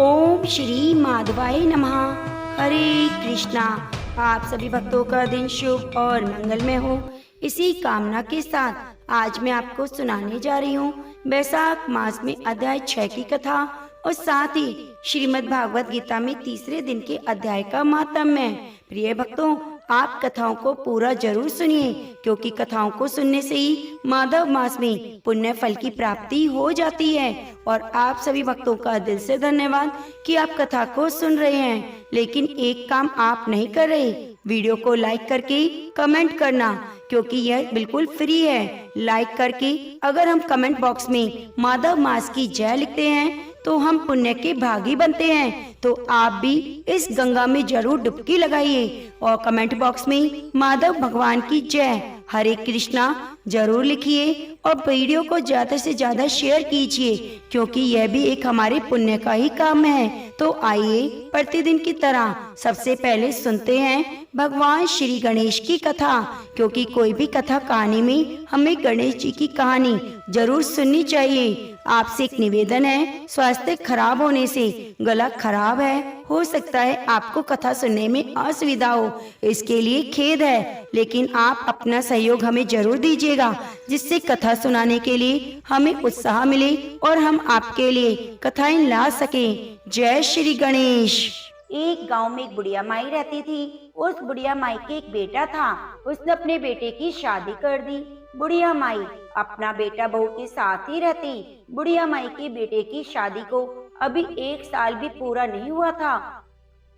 ओम श्री माधवाय नमः। हरे कृष्णा। आप सभी भक्तों का दिन शुभ और मंगलमय हो, इसी कामना के साथ आज मैं आपको सुनाने जा रही हूँ वैशाख मास में अध्याय 6 की कथा और साथ ही श्रीमद् भागवत गीता में तीसरे दिन के अध्याय का महात्म्य। प्रिय भक्तों, आप कथाओं को पूरा जरूर सुनिए, क्योंकि कथाओं को सुनने से ही माधव मास में पुण्य फल की प्राप्ति हो जाती है। और आप सभी भक्तों का दिल से धन्यवाद कि आप कथा को सुन रहे हैं, लेकिन एक काम आप नहीं कर रहे, वीडियो को लाइक करके कमेंट करना, क्योंकि यह बिल्कुल फ्री है। लाइक करके अगर हम कमेंट बॉक्स में माधव मास की जय लिखते हैं तो हम पुण्य के भागी बनते हैं। तो आप भी इस गंगा में जरूर डुबकी लगाइए और कमेंट बॉक्स में माधव भगवान की जय हरे कृष्णा जरूर लिखिए और वीडियो को ज्यादा से ज्यादा शेयर कीजिए, क्योंकि यह भी एक हमारे पुण्य का ही काम है। तो आइए प्रतिदिन की तरह सबसे पहले सुनते हैं भगवान श्री गणेश की कथा, क्योंकि कोई भी कथा कहानी में हमें गणेश जी की कहानी जरूर सुननी चाहिए। आपसे एक निवेदन है, स्वास्थ्य खराब होने से गला खराब है, हो सकता है आपको कथा सुनने में असुविधा हो, इसके लिए खेद है, लेकिन आप अपना सहयोग हमें जरूर दीजिएगा, जिससे कथा सुनाने के लिए हमें उत्साह मिले और हम आपके लिए कथाएं ला सकें। जय श्री गणेश। एक गांव में एक बुढ़िया माई रहती थी। उस बुढ़िया माई के एक बेटा था। उसने अपने बेटे की शादी कर दी। बुढ़िया माई अपना बेटा बहू के साथ ही रहती। बुढ़िया माई के बेटे की शादी को अभी 1 साल भी पूरा नहीं हुआ था।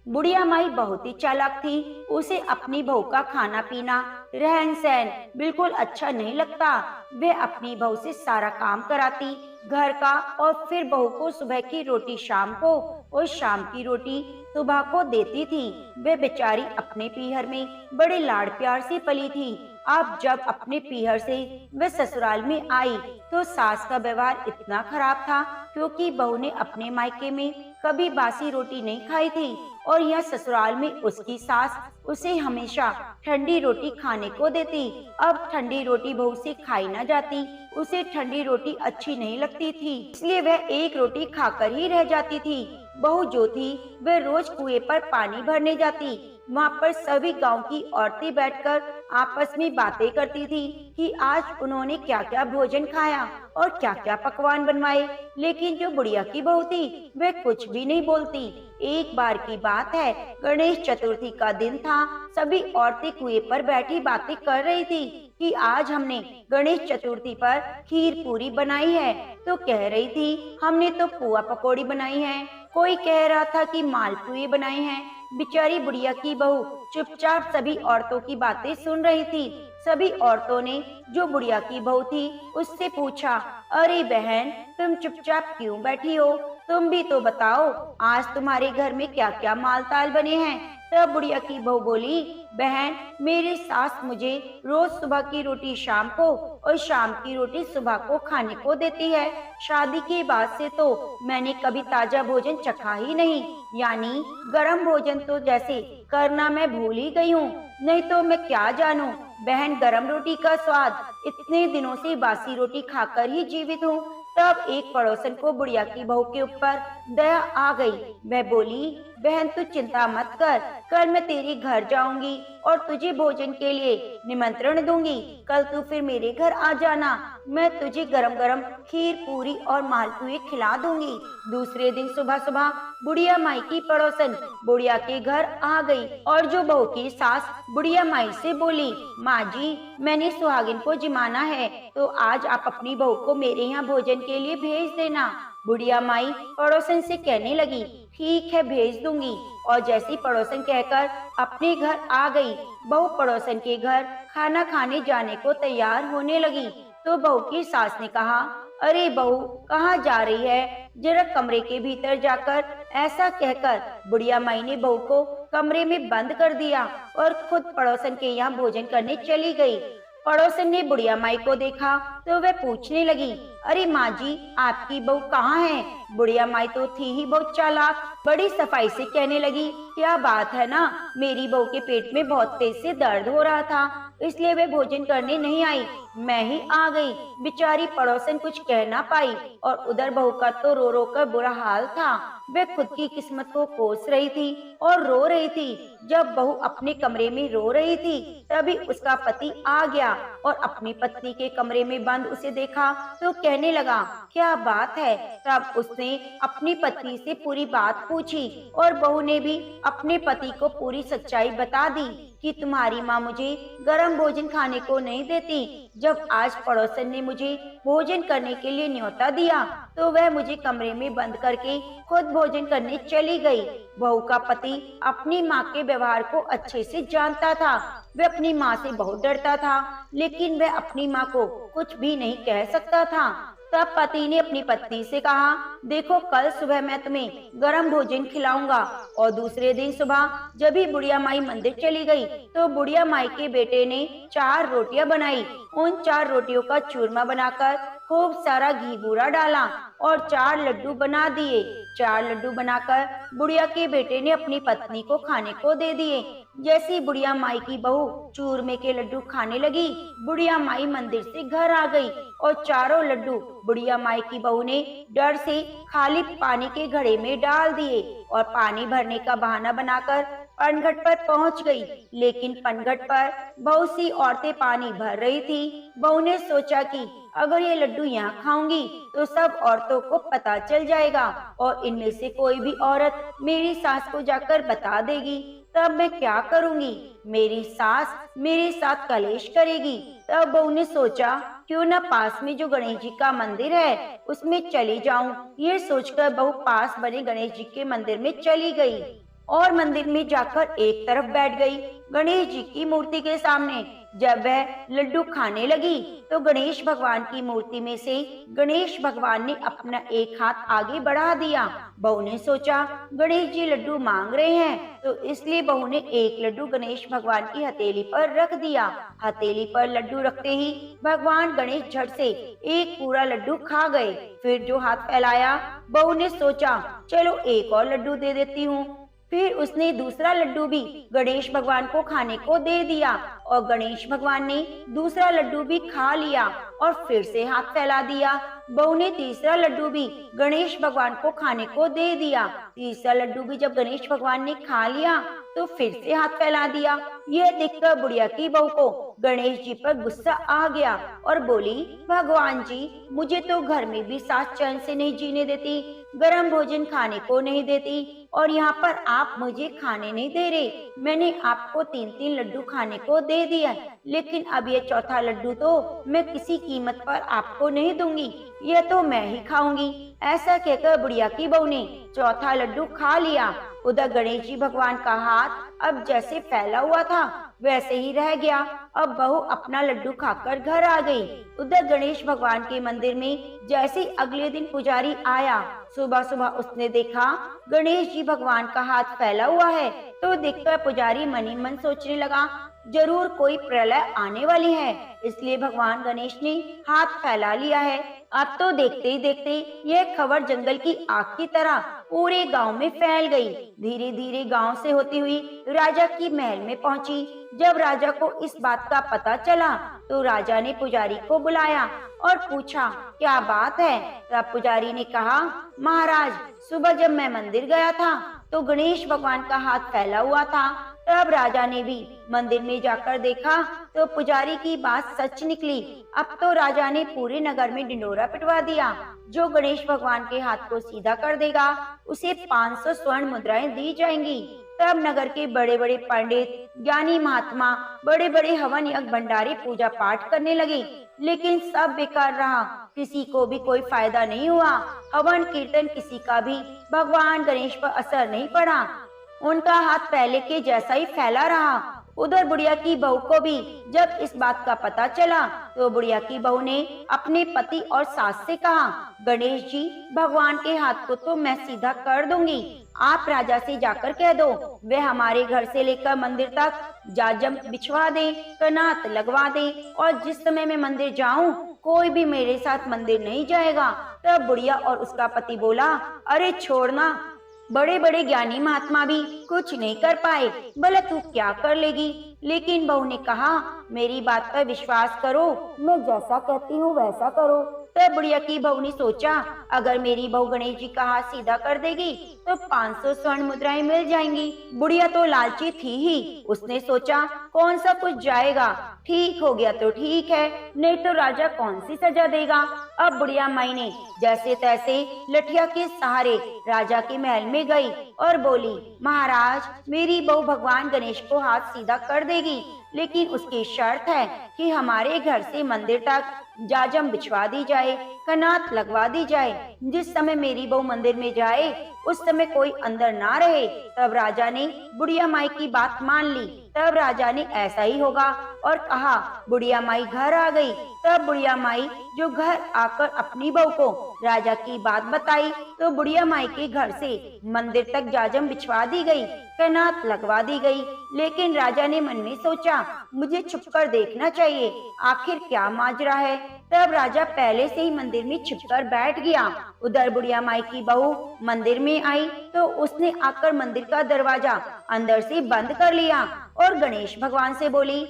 बुढ़िया माई बहुत ही चालाक थी। उसे अपनी बहू का खाना पीना रहन सहन बिल्कुल अच्छा नहीं लगता। वह अपनी बहू से सारा काम कराती घर का, और फिर बहू को सुबह की रोटी शाम को और शाम की रोटी सुबह को देती थी। वह बेचारी अपने पीहर में बड़े लाड़ प्यार से पली थी। अब जब अपने पीहर से वह ससुराल में आई तो सास का व्यवहार इतना खराब था, क्योंकि बहू ने अपने मायके में कभी बासी रोटी नहीं खाई थी, और यह ससुराल में उसकी सास उसे हमेशा ठंडी रोटी खाने को देती। अब ठंडी रोटी बहू से खाई न जाती, उसे ठंडी रोटी अच्छी नहीं लगती थी, इसलिए वह एक रोटी खाकर ही रह जाती थी। बहू जो थी वह रोज कुएं पर पानी भरने जाती। वहाँ पर सभी गांव की औरतें बैठकर आपस में बातें करती थी कि आज उन्होंने क्या क्या भोजन खाया और क्या क्या पकवान बनवाए, लेकिन जो बुढ़िया की बहू थी वह कुछ भी नहीं बोलती। एक बार की बात है, गणेश चतुर्थी का दिन था। सभी औरतें कुएं पर बैठी बातें कर रही थी कि आज हमने गणेश चतुर्थी पर खीर पूरी बनाई है। तो कह रही थी हमने तो पुआ पकौड़ी बनाई है, कोई कह रहा था कि मालपुए बनाए हैं। बेचारी बुढ़िया की बहू चुपचाप सभी औरतों की बातें सुन रही थी। सभी औरतों ने जो बुढ़िया की बहू थी उससे पूछा, अरे बहन, तुम चुपचाप क्यों बैठी हो? तुम भी तो बताओ, आज तुम्हारे घर में क्या क्या मालताल बने हैं? तब बुढ़िया की बहू बोली, बहन, मेरी सास मुझे रोज सुबह की रोटी शाम को और शाम की रोटी सुबह को खाने को देती है। शादी के बाद से तो मैंने कभी ताजा भोजन चखा ही नहीं, यानी गरम भोजन तो जैसे करना मैं भूल ही गई हूँ। नहीं तो मैं क्या जानूं बहन, गरम रोटी का स्वाद। इतने दिनों से बासी रोटी खाकर ही जीवित हूँ। तब एक पड़ोसन को बुढ़िया की बहू के ऊपर दया आ गई। वह बोली, बहन तू चिंता मत कर, कल मैं तेरे घर जाऊंगी और तुझे भोजन के लिए निमंत्रण दूंगी। कल तू फिर मेरे घर आ जाना, मैं तुझे गरम गरम खीर पूरी और मालपुए खिला दूंगी। दूसरे दिन सुबह सुबह बुढ़िया माई की पड़ोसन बुढ़िया के घर आ गई, और जो बहू की सास बुढ़िया माई से बोली, माँ जी, मैंने सुहागिन को जिमाना है, तो आज आप अपनी बहू को मेरे यहाँ भोजन के लिए भेज देना। बुढ़िया माई पड़ोसन से कहने लगी, ठीक है, भेज दूंगी। और जैसी पड़ोसन कहकर अपने घर आ गई, बहू पड़ोसन के घर खाना खाने जाने को तैयार होने लगी। तो बहू की सास ने कहा, अरे बहू, कहाँ जा रही है? जरा कमरे के भीतर जाकर। ऐसा कहकर बुढ़िया माई ने बहू को कमरे में बंद कर दिया और खुद पड़ोसन के यहाँ भोजन करने चली गई। पड़ोसन ने बुढ़िया माई को देखा तो वह पूछने लगी, अरे माँ जी, आपकी बहू कहाँ है? बुढ़िया माई तो थी ही बहुत चालाक, बड़ी सफाई से कहने लगी, क्या बात है ना, मेरी बहू के पेट में बहुत तेज से दर्द हो रहा था, इसलिए वे भोजन करने नहीं आई। मैं ही आ गई। बेचारी पड़ोसन कुछ कह ना पाई और उधर बहू का तो रो रो कर बुरा हाल था। वे खुद की किस्मत को कोस रही थी और रो रही थी। जब बहू अपने कमरे में रो रही थी तभी उसका पति आ गया और अपनी पत्नी के कमरे में बंद उसे देखा तो कहने लगा, क्या बात है। तब उसने अपनी पत्नी से पूरी बात पूछी और बहू ने भी अपने पति को पूरी सच्चाई बता दी कि तुम्हारी माँ मुझे गर्म भोजन खाने को नहीं देती। जब आज पड़ोसन ने मुझे भोजन करने के लिए न्योता दिया तो वह मुझे कमरे में बंद करके खुद भोजन करने चली गई। बहू का पति अपनी माँ के व्यवहार को अच्छे से जानता था। वह अपनी माँ से बहुत डरता था, लेकिन वह अपनी माँ को कुछ भी नहीं कह सकता था। तब पति ने अपनी पत्नी से कहा, देखो कल सुबह मैं तुम्हें गरम भोजन खिलाऊंगा। और दूसरे दिन सुबह जब भी बुढ़िया माई मंदिर चली गई तो बुढ़िया माई के बेटे ने 4 रोटियां बनाई। उन 4 रोटियों का चूरमा बनाकर खूब सारा घी बूरा डाला और 4 लड्डू बना दिए। 4 लड्डू बनाकर बुढ़िया के बेटे ने अपनी पत्नी को खाने को दे दिए। जैसी बुढ़िया माई की बहू चूरमे के लड्डू खाने लगी, बुढ़िया माई मंदिर से घर आ गई और 4 लड्डू बुढ़िया माई की बहू ने डर से खाली पानी के घड़े में डाल दिए और पानी भरने का बहाना बनाकर पनघट पर पहुंच गई। लेकिन पनघट पर बहुत सी औरतें पानी भर रही थी। बहू ने सोचा कि अगर ये लड्डू यहाँ खाऊंगी तो सब औरतों को पता चल जाएगा और इनमें से कोई भी औरत मेरी सास को जाकर बता देगी, तब मैं क्या करूंगी। मेरी सास मेरे साथ कलेश करेगी। तब बहू ने सोचा, क्यों न पास में जो गणेश जी का मंदिर है उसमें चली जाऊं। ये सोचकर बहू पास बने गणेश जी के मंदिर में चली गई और मंदिर में जाकर एक तरफ बैठ गई गणेश जी की मूर्ति के सामने। जब वह लड्डू खाने लगी तो गणेश भगवान की मूर्ति में से गणेश भगवान ने अपना एक हाथ आगे बढ़ा दिया। बहू ने सोचा गणेश जी लड्डू मांग रहे हैं, तो इसलिए बहू ने एक लड्डू गणेश भगवान की हथेली पर रख दिया। हथेली पर लड्डू रखते ही भगवान गणेश झट से एक पूरा लड्डू खा गए। फिर जो हाथ फैलाया, बहू ने सोचा चलो एक और लड्डू दे देती हूँ। फिर उसने दूसरा लड्डू भी गणेश भगवान को खाने को दे दिया और गणेश भगवान ने दूसरा लड्डू भी खा लिया और फिर से हाथ फैला दिया। बहू ने तीसरा लड्डू भी गणेश भगवान को खाने को दे दिया। तीसरा लड्डू भी जब गणेश भगवान ने खा लिया तो फिर से हाथ फैला दिया। यह देखकर बुढ़िया की बहू को गणेश जी पर गुस्सा आ गया और बोली, भगवान जी, मुझे तो घर में भी सास चैन से नहीं जीने देती, गरम भोजन खाने को नहीं देती और यहाँ पर आप मुझे खाने नहीं दे रहे। मैंने आपको 3-3 लड्डू खाने को दे दिया, लेकिन अब ये चौथा लड्डू तो मैं किसी कीमत पर आपको नहीं दूंगी, यह तो मैं ही खाऊंगी। ऐसा कहकर बुढ़िया की बहू ने चौथा लड्डू खा लिया। उधर गणेश जी भगवान का हाथ अब जैसे फैला हुआ था वैसे ही रह गया। अब बहू अपना लड्डू खाकर घर आ गई। उधर गणेश भगवान के मंदिर में जैसे अगले दिन पुजारी आया, सुबह सुबह उसने देखा गणेश जी भगवान का हाथ फैला हुआ है, तो देखकर पुजारी मनी मन सोचने लगा, जरूर कोई प्रलय आने वाली है, इसलिए भगवान गणेश ने हाथ फैला लिया है। अब तो देखते ही देखते यह खबर जंगल की आग की तरह पूरे गांव में फैल गई। धीरे धीरे गांव से होती हुई राजा की महल में पहुंची। जब राजा को इस बात का पता चला तो राजा ने पुजारी को बुलाया और पूछा, क्या बात है। तब पुजारी ने कहा, महाराज, सुबह जब मैं मंदिर गया था तो गणेश भगवान का हाथ फैला हुआ था। तब राजा ने भी मंदिर में जाकर देखा तो पुजारी की बात सच निकली। अब तो राजा ने पूरे नगर में ढिंडोरा पिटवा दिया। जो गणेश भगवान के हाथ को सीधा कर देगा उसे 500 स्वर्ण मुद्राएं दी जाएंगी। तब नगर के बड़े बड़े पंडित, ज्ञानी महात्मा, बड़े बड़े हवन यज्ञ भंडारी पूजा पाठ करने लगे, लेकिन सब बेकार रहा, किसी को भी कोई फायदा नहीं हुआ। हवन कीर्तन किसी का भी भगवान गणेश पर असर नहीं पड़ा, उनका हाथ पहले के जैसा ही फैला रहा। उधर बुढ़िया की बहू को भी जब इस बात का पता चला तो बुढ़िया की बहू ने अपने पति और सास से कहा, गणेश जी भगवान के हाथ को तो मैं सीधा कर दूंगी, आप राजा से जाकर कह दो वे हमारे घर से लेकर मंदिर तक जाजम बिछवा दे, कनात लगवा दे और जिस समय मैं मंदिर जाऊं कोई भी मेरे साथ मंदिर नहीं जाएगा। तब बुढ़िया और उसका पति बोला, अरे छोड़ना, बड़े बड़े ज्ञानी महात्मा भी कुछ नहीं कर पाए, भला तू क्या कर लेगी। लेकिन बहू ने कहा, मेरी बात पर विश्वास करो, मैं जैसा कहती हूँ वैसा करो। तब बुढ़िया की बहू ने सोचा, अगर मेरी बहू गणेश जी का हाथ सीधा कर देगी तो 500 स्वर्ण मुद्राएं मिल जाएंगी। बुढ़िया तो लालची थी ही, उसने सोचा कौन सा कुछ जाएगा, ठीक हो गया तो ठीक है, नहीं तो राजा कौन सी सजा देगा। अब बुढ़िया माई ने जैसे तैसे लठिया के सहारे राजा के महल में गई और बोली, महाराज मेरी बहू भगवान गणेश को हाथ सीधा कर देगी, लेकिन उसकी शर्त है कि हमारे घर से मंदिर तक जाजम बिछवा दी जाए, कनात लगवा दी जाए। जिस समय मेरी बहू मंदिर में जाए उस समय कोई अंदर ना रहे। तब राजा ने बुढ़िया माई की बात मान ली। तब राजा ने ऐसा ही होगा और कहा, बुढ़िया माई घर आ गई। तब बुढ़िया माई जो घर आकर अपनी बहू को राजा की बात बताई तो बुढ़िया माई के घर से मंदिर तक जाजम बिछवा दी गई, कनात लगवा दी गई। लेकिन राजा ने मन में सोचा, मुझे छुपकर देखना चाहिए, आखिर क्या माजरा है। तब राजा पहले से ही मंदिर में छिपकर बैठ गया। उधर बुढ़िया माई की बहू मंदिर में आई तो उसने आकर मंदिर का दरवाजा अंदर से बंद कर लिया और गणेश भगवान से बोली,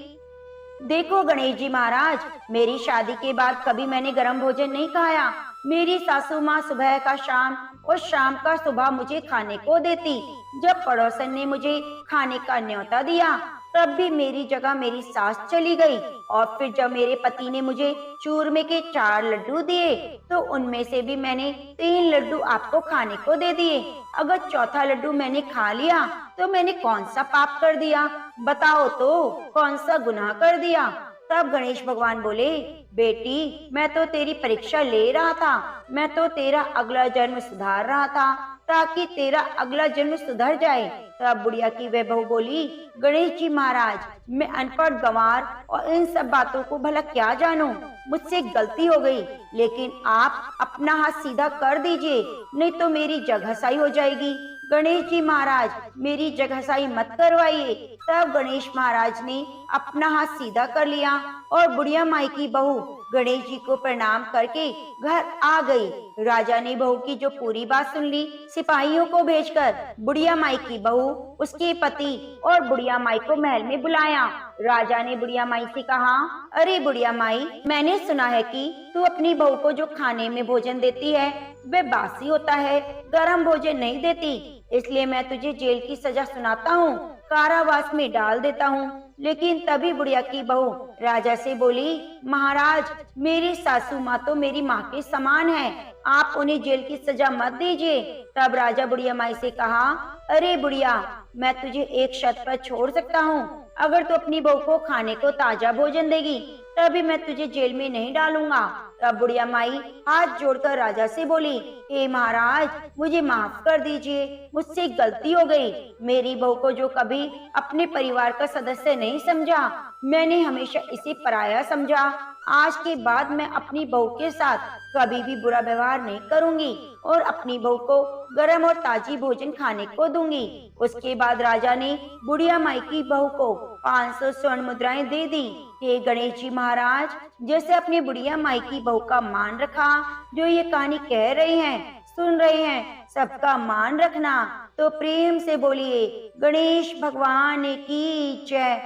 देखो गणेश जी महाराज, मेरी शादी के बाद कभी मैंने गर्म भोजन नहीं खाया। मेरी सासू माँ सुबह का शाम और शाम का सुबह मुझे खाने को देती। जब पड़ोसन ने मुझे खाने का न्योता दिया तब भी मेरी जगह मेरी सास चली गई, और फिर जब मेरे पति ने मुझे चूरमे के 4 लड्डू दिए तो उनमें से भी मैंने 3 लड्डू आपको खाने को दे दिए। अगर चौथा लड्डू मैंने खा लिया तो मैंने कौन सा पाप कर दिया, बताओ तो कौन सा गुनाह कर दिया। तब गणेश भगवान बोले, बेटी मैं तो तेरी परीक्षा ले रहा था, मैं तो तेरा अगला जन्म सुधार रहा था ताकि तेरा अगला जन्म सुधर जाए। तब बुढ़िया की वह बहू बोली, गणेश जी महाराज, मैं अनपढ़ गंवार और इन सब बातों को भला क्या जानूं, मुझसे गलती हो गई, लेकिन आप अपना हाथ सीधा कर दीजिए, नहीं तो मेरी जगहसाई हो जाएगी। गणेश जी महाराज मेरी जगहसाई मत करवाइए। तब गणेश महाराज ने अपना हाथ सीधा कर लिया और बुढ़िया माई की बहू गणेश जी को प्रणाम करके घर आ गई। राजा ने बहू की जो पूरी बात सुन ली, सिपाहियों को भेजकर बुढ़िया माई की बहू, उसके पति और बुढ़िया माई को महल में बुलाया। राजा ने बुढ़िया माई से कहा, अरे बुढ़िया माई, मैंने सुना है कि तू अपनी बहू को जो खाने में भोजन देती है वह बासी होता है, गरम भोजन नहीं देती, इसलिए मैं तुझे जेल की सजा सुनाता हूँ, कारावास में डाल देता हूँ। लेकिन तभी बुढ़िया की बहू राजा से बोली, महाराज मेरी सासू माँ तो मेरी माँ के समान है, आप उन्हें जेल की सजा मत दीजिए। तब राजा बुढ़िया माई से कहा, अरे बुढ़िया, मैं तुझे एक शर्त पर छोड़ सकता हूँ, अगर तू अपनी बहू को खाने को ताजा भोजन देगी तभी मैं तुझे जेल में नहीं डालूंगा। तब बुढ़िया माई हाथ जोड़कर राजा से बोली, हे महाराज मुझे माफ कर दीजिए, मुझसे गलती हो गई। मेरी बहू को जो कभी अपने परिवार का सदस्य नहीं समझा, मैंने हमेशा इसे पराया समझा। आज के बाद मैं अपनी बहू के साथ कभी भी बुरा व्यवहार नहीं करूंगी और अपनी बहू को गरम और ताजी भोजन खाने को दूंगी। उसके बाद राजा ने बुढ़िया माई की बहू को 500 स्वर्ण मुद्राएं दे दी। हे गणेश जी महाराज, जैसे अपनी बुढ़िया माई की बहू का मान रखा, जो ये कहानी कह रहे हैं, सुन रहे हैं, सबका मान रखना। तो प्रेम से बोलिए, गणेश भगवान की जय।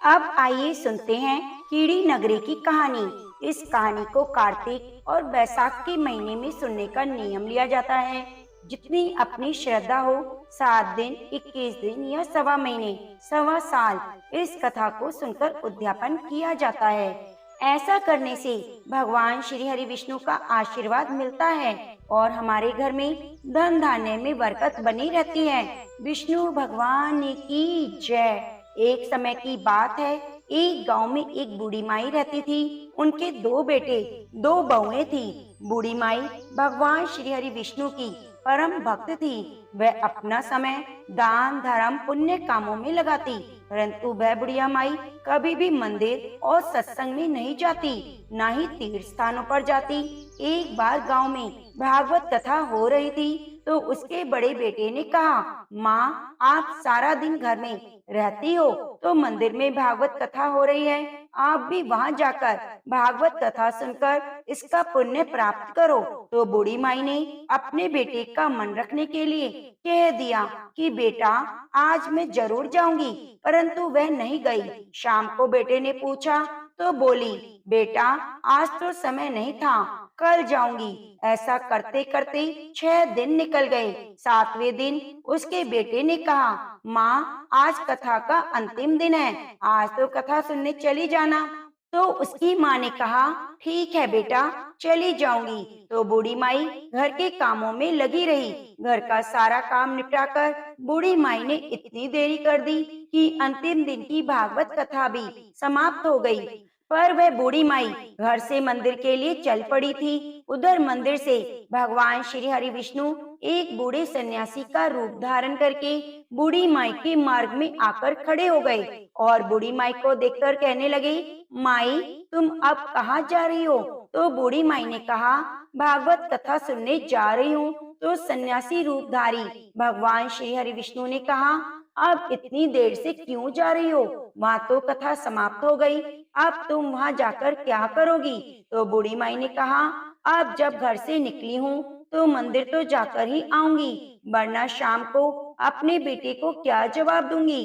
अब आइए सुनते हैं कीड़ी नगरी की कहानी। इस कहानी को कार्तिक और बैसाख के महीने में सुनने का नियम लिया जाता है। जितनी अपनी श्रद्धा हो, 7 दिन, 21 दिन या सवा महीने, सवा साल इस कथा को सुनकर उद्यापन किया जाता है। ऐसा करने से भगवान श्री हरि विष्णु का आशीर्वाद मिलता है और हमारे घर में धन धान्य में बरकत बनी रहती है। विष्णु भगवान की जय। एक समय की बात है, एक गांव में एक बूढ़ी माई रहती थी। उनके 2 बेटे, 2 बहुएं थी। बूढ़ी माई भगवान श्री हरि विष्णु की परम भक्त थी। वह अपना समय दान धर्म पुण्य कामों में लगाती, परंतु वह बुढ़िया माई कभी भी मंदिर और सत्संग में नहीं जाती, न ही तीर्थ स्थानों पर जाती। एक बार गांव में भागवत कथा हो रही थी। तो उसके बड़े बेटे ने कहा, माँ आप सारा दिन घर में रहती हो, तो मंदिर में भागवत कथा हो रही है, आप भी वहाँ जाकर भागवत कथा सुनकर इसका पुण्य प्राप्त करो। तो बूढ़ी माई ने अपने बेटे का मन रखने के लिए कह दिया कि बेटा आज मैं जरूर जाऊंगी, परंतु वह नहीं गई। शाम को बेटे ने पूछा तो बोली, बेटा आज तो समय नहीं था, कल जाऊंगी। ऐसा करते करते 6 दिन निकल गए। 7वें दिन उसके बेटे ने कहा, माँ आज कथा का अंतिम दिन है, आज तो कथा सुनने चली जाना। तो उसकी माँ ने कहा, ठीक है बेटा चली जाऊंगी। तो बूढ़ी माई घर के कामों में लगी रही। घर का सारा काम निपटाकर बूढ़ी माई ने इतनी देरी कर दी कि अंतिम दिन की भागवत कथा भी समाप्त हो गई। पर वह बूढ़ी माई घर से मंदिर के लिए चल पड़ी थी। उधर मंदिर से भगवान श्री हरि विष्णु एक बूढ़े सन्यासी का रूप धारण करके बूढ़ी माई के मार्ग में आकर खड़े हो गए और बूढ़ी माई को देखकर कहने लगे, माई तुम अब कहाँ जा रही हो? तो बूढ़ी माई ने कहा, भागवत कथा सुनने जा रही हूँ। तो सन्यासी रूपधारी भगवान श्री हरि विष्णु ने कहा, अब इतनी देर से क्यों जा रही हो? वहाँ तो कथा समाप्त हो गई, अब तुम वहाँ जाकर क्या करोगी? तो बूढ़ी माई ने कहा, अब जब घर से निकली हूँ तो मंदिर तो जाकर ही आऊंगी, वरना शाम को अपने बेटे को क्या जवाब दूंगी।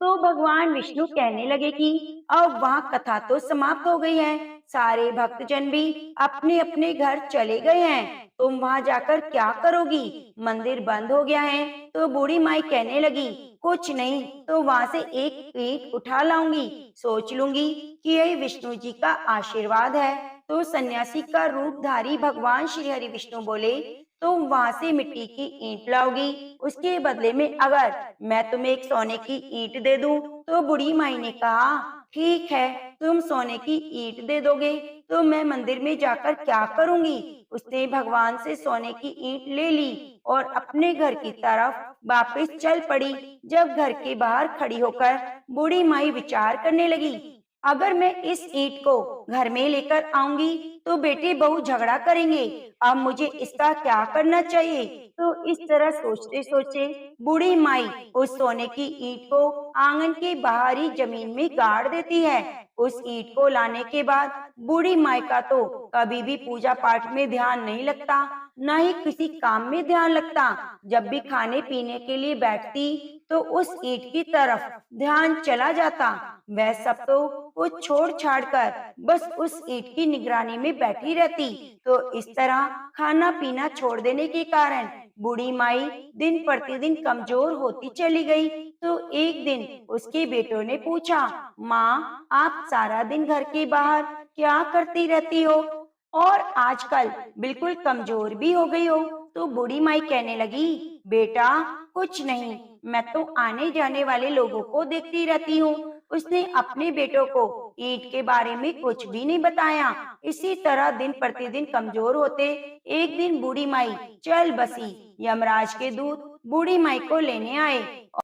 तो भगवान विष्णु कहने लगे कि अब वहाँ कथा तो समाप्त हो गई है, सारे भक्तजन भी अपने अपने घर चले गए हैं, तुम वहाँ जाकर क्या करोगी? मंदिर बंद हो गया है। तो बूढ़ी माई कहने लगी, कुछ नहीं तो वहाँ से एक ईंट उठा लाऊंगी, सोच लूंगी कि यही विष्णु जी का आशीर्वाद है। तो सन्यासी का रूपधारी भगवान श्री हरि विष्णु बोले, तुम वहाँ से मिट्टी की ईंट लाओगी, उसके बदले में अगर मैं तुम्हें एक सोने की ईंट दे दूं। तो बूढ़ी माई ने कहा, ठीक है तुम सोने की ईंट दे दोगे तो मैं मंदिर में जाकर क्या करूंगी? उसने भगवान से सोने की ईंट ले ली और अपने घर की तरफ वापस चल पड़ी। जब घर के बाहर खड़ी होकर बूढ़ी माई विचार करने लगी, अगर मैं इस ईंट को घर में लेकर आऊंगी तो बेटे बहू झगड़ा करेंगे, अब मुझे इसका क्या करना चाहिए? तो इस तरह सोचते सोचते बूढ़ी माई उस सोने की ईंट को आंगन के बाहरी जमीन में गाड़ देती है। उस ईंट को लाने के बाद बूढ़ी माई का तो कभी भी पूजा पाठ में ध्यान नहीं लगता, न ही किसी काम में ध्यान लगता। जब भी खाने पीने के लिए बैठती तो उस ईंट की तरफ ध्यान चला जाता। वह सब तो कुछ छोड़ छाड़ कर बस उस ईंट की निगरानी में बैठी रहती। तो इस तरह खाना पीना छोड़ देने के कारण बूढ़ी माई दिन प्रतिदिन कमजोर होती चली गई। तो एक दिन उसके बेटों ने पूछा, माँ आप सारा दिन घर के बाहर क्या करती रहती हो और आजकल बिल्कुल कमजोर भी हो गई हो? तो बूढ़ी माई कहने लगी, बेटा कुछ नहीं, मैं तो आने जाने वाले लोगों को देखती रहती हूँ। उसने अपने बेटों को ईंट के बारे में कुछ भी नहीं बताया। इसी तरह दिन प्रतिदिन कमजोर होते एक दिन बूढ़ी माई चल बसी। यमराज के दूत बूढ़ी माई को लेने आए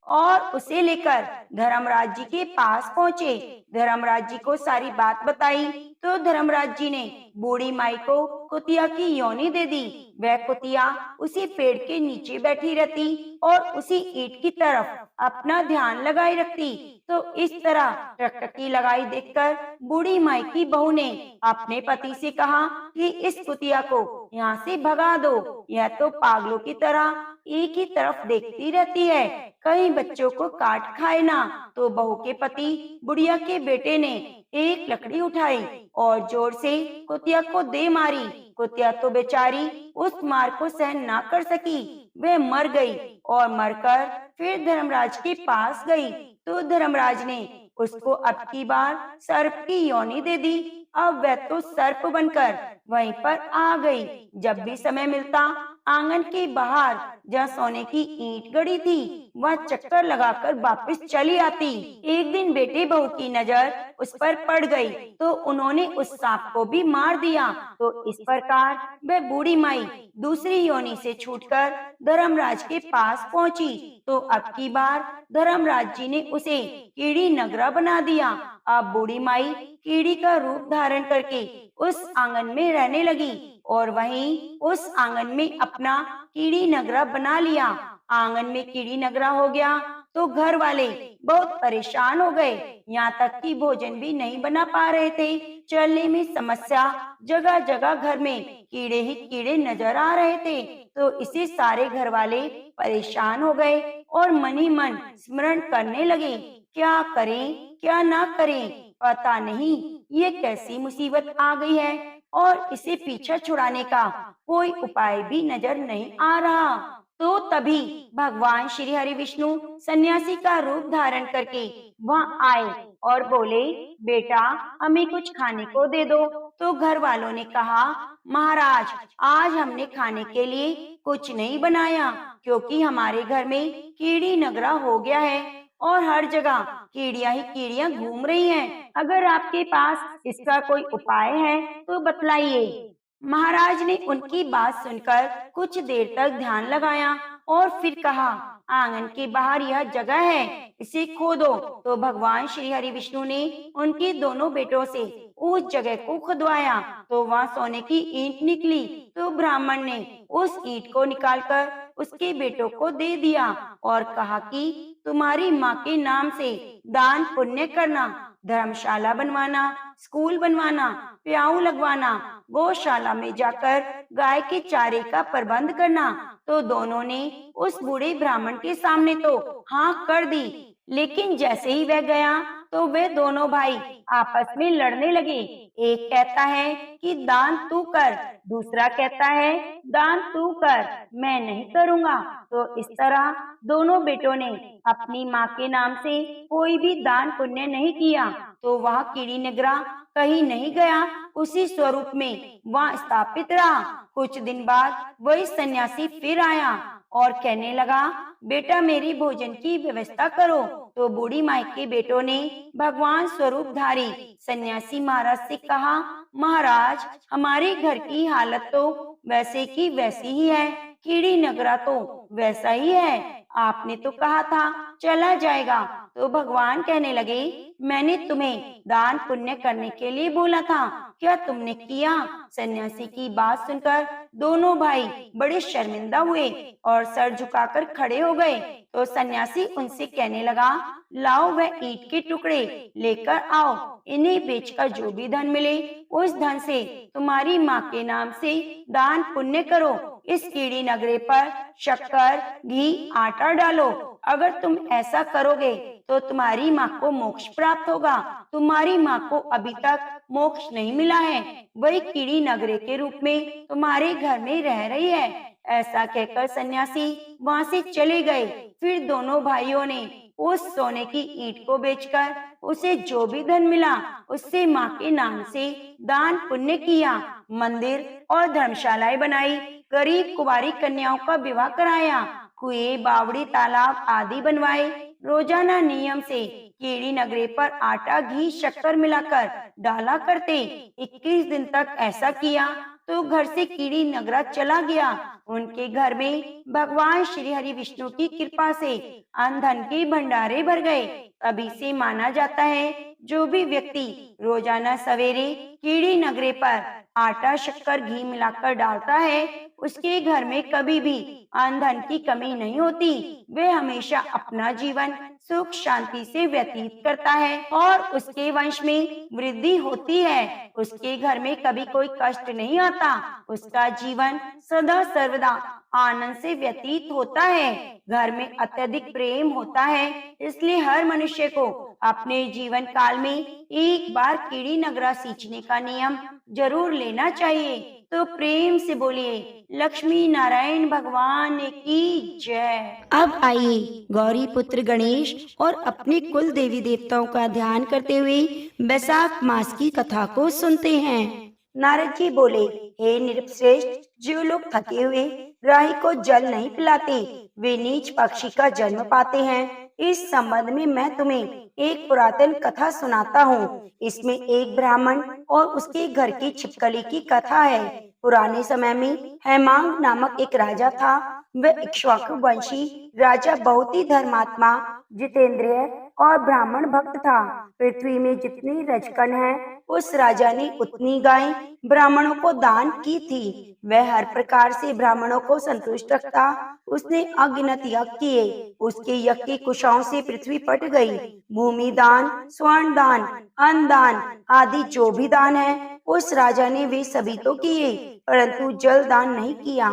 और उसे लेकर धर्मराज जी के पास पहुँचे। धर्मराज जी को सारी बात बताई तो धर्मराज जी ने बूढ़ी माई को कुतिया की योनि दे दी। वह कुतिया उसी पेड़ के नीचे बैठी रहती और उसी ईंट की तरफ अपना ध्यान लगाए रखती। तो इस तरह टकटकी लगाई देखकर बूढ़ी माई की बहू ने अपने पति से कहा कि इस कुतिया को यहाँ से भगा दो, यह तो पागलों की तरह एक ही तरफ देखती रहती है, कहीं बच्चों को काट खाए ना। तो बहू के पति बुढ़िया के बेटे ने एक लकड़ी उठाई और जोर से कुतिया को दे मारी। कुतिया तो बेचारी उस मार को सहन ना कर सकी, वह मर गई और मरकर फिर धर्मराज के पास गई। तो धर्मराज ने उसको अब की बार सर्प की योनि दे दी। अब वह तो सर्प बनकर वहीं पर आ गई। जब भी समय मिलता आंगन के बाहर जहाँ सोने की ईंट गड़ी थी वह चक्कर लगाकर वापस चली आती। एक दिन बेटे बहू की नजर उस पर पड़ गई तो उन्होंने उस सांप को भी मार दिया। तो इस प्रकार वह बूढ़ी माई दूसरी योनि से छूटकर धर्मराज के पास पहुंची। तो अब की बार धर्मराज जी ने उसे कीड़ी नगरा बना दिया। अब बूढ़ी माई कीड़ी का रूप धारण करके उस आंगन में रहने लगी। और वहीं उस आंगन में अपना कीड़ी नगरा बना लिया। आंगन में कीड़ी नगरा हो गया तो घर वाले बहुत परेशान हो गए, यहाँ तक कि भोजन भी नहीं बना पा रहे थे। चलने में समस्या, जगह जगह घर में कीड़े ही कीड़े नजर आ रहे थे। तो इसे सारे घर वाले परेशान हो गए और मन ही मन स्मरण करने लगे, क्या करें क्या ना करें, पता नहीं ये कैसी मुसीबत आ गई है और इसे पीछा छुड़ाने का कोई उपाय भी नजर नहीं आ रहा। तो तभी भगवान श्री हरि विष्णु सन्यासी का रूप धारण करके वहाँ आए और बोले, बेटा हमें कुछ खाने को दे दो। तो घर वालों ने कहा, महाराज आज हमने खाने के लिए कुछ नहीं बनाया, क्योंकि हमारे घर में कीड़ी नगरा हो गया है और हर जगह कीड़ियां ही कीड़ियां घूम रही हैं। अगर आपके पास इसका कोई उपाय है तो बतलाइए। महाराज ने उनकी बात सुनकर कुछ देर तक ध्यान लगाया और फिर कहा, आंगन के बाहर यह जगह है, इसे खोदो। तो भगवान श्री हरि विष्णु ने उनके दोनों बेटों से उस जगह को खुदवाया तो वहाँ सोने की ईंट निकली। तो ब्राह्मण ने उस ईंट को निकालकर उसके बेटों को दे दिया और कहा कि तुम्हारी माँ के नाम से दान पुण्य करना, धर्मशाला बनवाना, स्कूल बनवाना, प्याऊ लगवाना, गौशाला में जाकर गाय के चारे का प्रबंध करना। तो दोनों ने उस बूढ़े ब्राह्मण के सामने तो हाँ कर दी, लेकिन जैसे ही वह गया तो वे दोनों भाई आपस में लड़ने लगे। एक कहता है कि दान तू कर, दूसरा कहता है दान तू कर, मैं नहीं करूँगा। तो इस तरह दोनों बेटों ने अपनी माँ के नाम से कोई भी दान पुण्य नहीं किया। तो वह कीड़ी नगरा कहीं नहीं गया, उसी स्वरूप में वहाँ स्थापित रहा। कुछ दिन बाद वही सन्यासी फिर आया और कहने लगा, बेटा मेरी भोजन की व्यवस्था करो। तो बूढ़ी माई के बेटों ने भगवान स्वरूपधारी सन्यासी महाराज से कहा, महाराज हमारे घर की हालत तो वैसे की वैसी ही है, कीड़ी नगरा तो वैसा ही है, आपने तो कहा था चला जाएगा। तो भगवान कहने लगे, मैंने तुम्हें दान पुण्य करने के लिए बोला था, क्या तुमने किया? सन्यासी की बात सुनकर दोनों भाई बड़े शर्मिंदा हुए और सर झुकाकर खड़े हो गए। तो सन्यासी उनसे कहने लगा, लाओ वह ईंट के टुकड़े लेकर आओ, इन्हें बेचकर जो भी धन मिले उस धन से तुम्हारी माँ के नाम से दान पुण्य करो। इस कीड़ी नगरे पर शक्कर, घी, आटा डालो। अगर तुम ऐसा करोगे तो तुम्हारी माँ को मोक्ष प्राप्त होगा। तुम्हारी माँ को अभी तक मोक्ष नहीं मिला है, वही कीड़ी नगरे के रूप में तुम्हारे घर में रह रही है। ऐसा कहकर सन्यासी वहाँ से चले गए। फिर दोनों भाइयों ने उस सोने की ईंट को बेचकर उसे जो भी धन मिला उससे माँ के नाम से दान पुण्य किया, मंदिर और धर्मशालाएं बनाई, गरीब कुंवारी कन्याओं का विवाह कराया, कुएं, बावड़ी, तालाब आदि बनवाए। रोजाना नियम से कीड़ी नगरे पर आटा, घी, शक्कर मिलाकर डाला करते। 21 दिन तक ऐसा किया तो घर से कीड़ी नगरा चला गया। उनके घर में भगवान श्री हरि विष्णु की कृपा से अन्न धन के भंडारे भर गए। तभी से माना जाता है जो भी व्यक्ति रोजाना सवेरे कीड़ी नगरे पर आटा, शक्कर, घी मिलाकर डालता है उसके घर में कभी भी अन्न धन की कमी नहीं होती। वे हमेशा अपना जीवन सुख शांति से व्यतीत करता है और उसके वंश में वृद्धि होती है। उसके घर में कभी कोई कष्ट नहीं आता, उसका जीवन सदा सर्वदा आनंद से व्यतीत होता है। घर में अत्यधिक प्रेम होता है, इसलिए हर मनुष्य को अपने जीवन काल में एक बार कीड़ी नगरा सींचने का नियम जरूर लेना चाहिए। तो प्रेम से बोलिए, लक्ष्मी नारायण भगवान की जय। अब आइए गौरी पुत्र गणेश और अपने कुल देवी देवताओं का ध्यान करते हुए बैसाख मास की कथा को सुनते हैं। नारद जी बोले, हे नृपश्रेष्ठ, जो लोग थके हुए राही को जल नहीं पिलाते वे नीच पक्षी का जन्म पाते हैं। इस संबंध में मैं तुम्हें एक पुरातन कथा सुनाता हूँ। इसमें एक ब्राह्मण और उसके घर की छिपकली की कथा है। पुराने समय में हेमांग नामक एक राजा था। वह इक्ष्वाकु वंशी राजा बहुत ही धर्मात्मा, जितेंद्रिय और ब्राह्मण भक्त था। पृथ्वी में जितनी रजकन है, उस राजा ने उतनी गायें ब्राह्मणों को दान की थी। वह हर प्रकार से ब्राह्मणों को संतुष्ट रखता। उसने अगिनत यज्ञ किए। उसके यज्ञ की कुशाओं से पृथ्वी पट गई। भूमि दान, स्वर्ण दान, अन्न दान आदि जो भी दान है, उस राजा ने वे सभी तो किए, परंतु जल दान नहीं किया।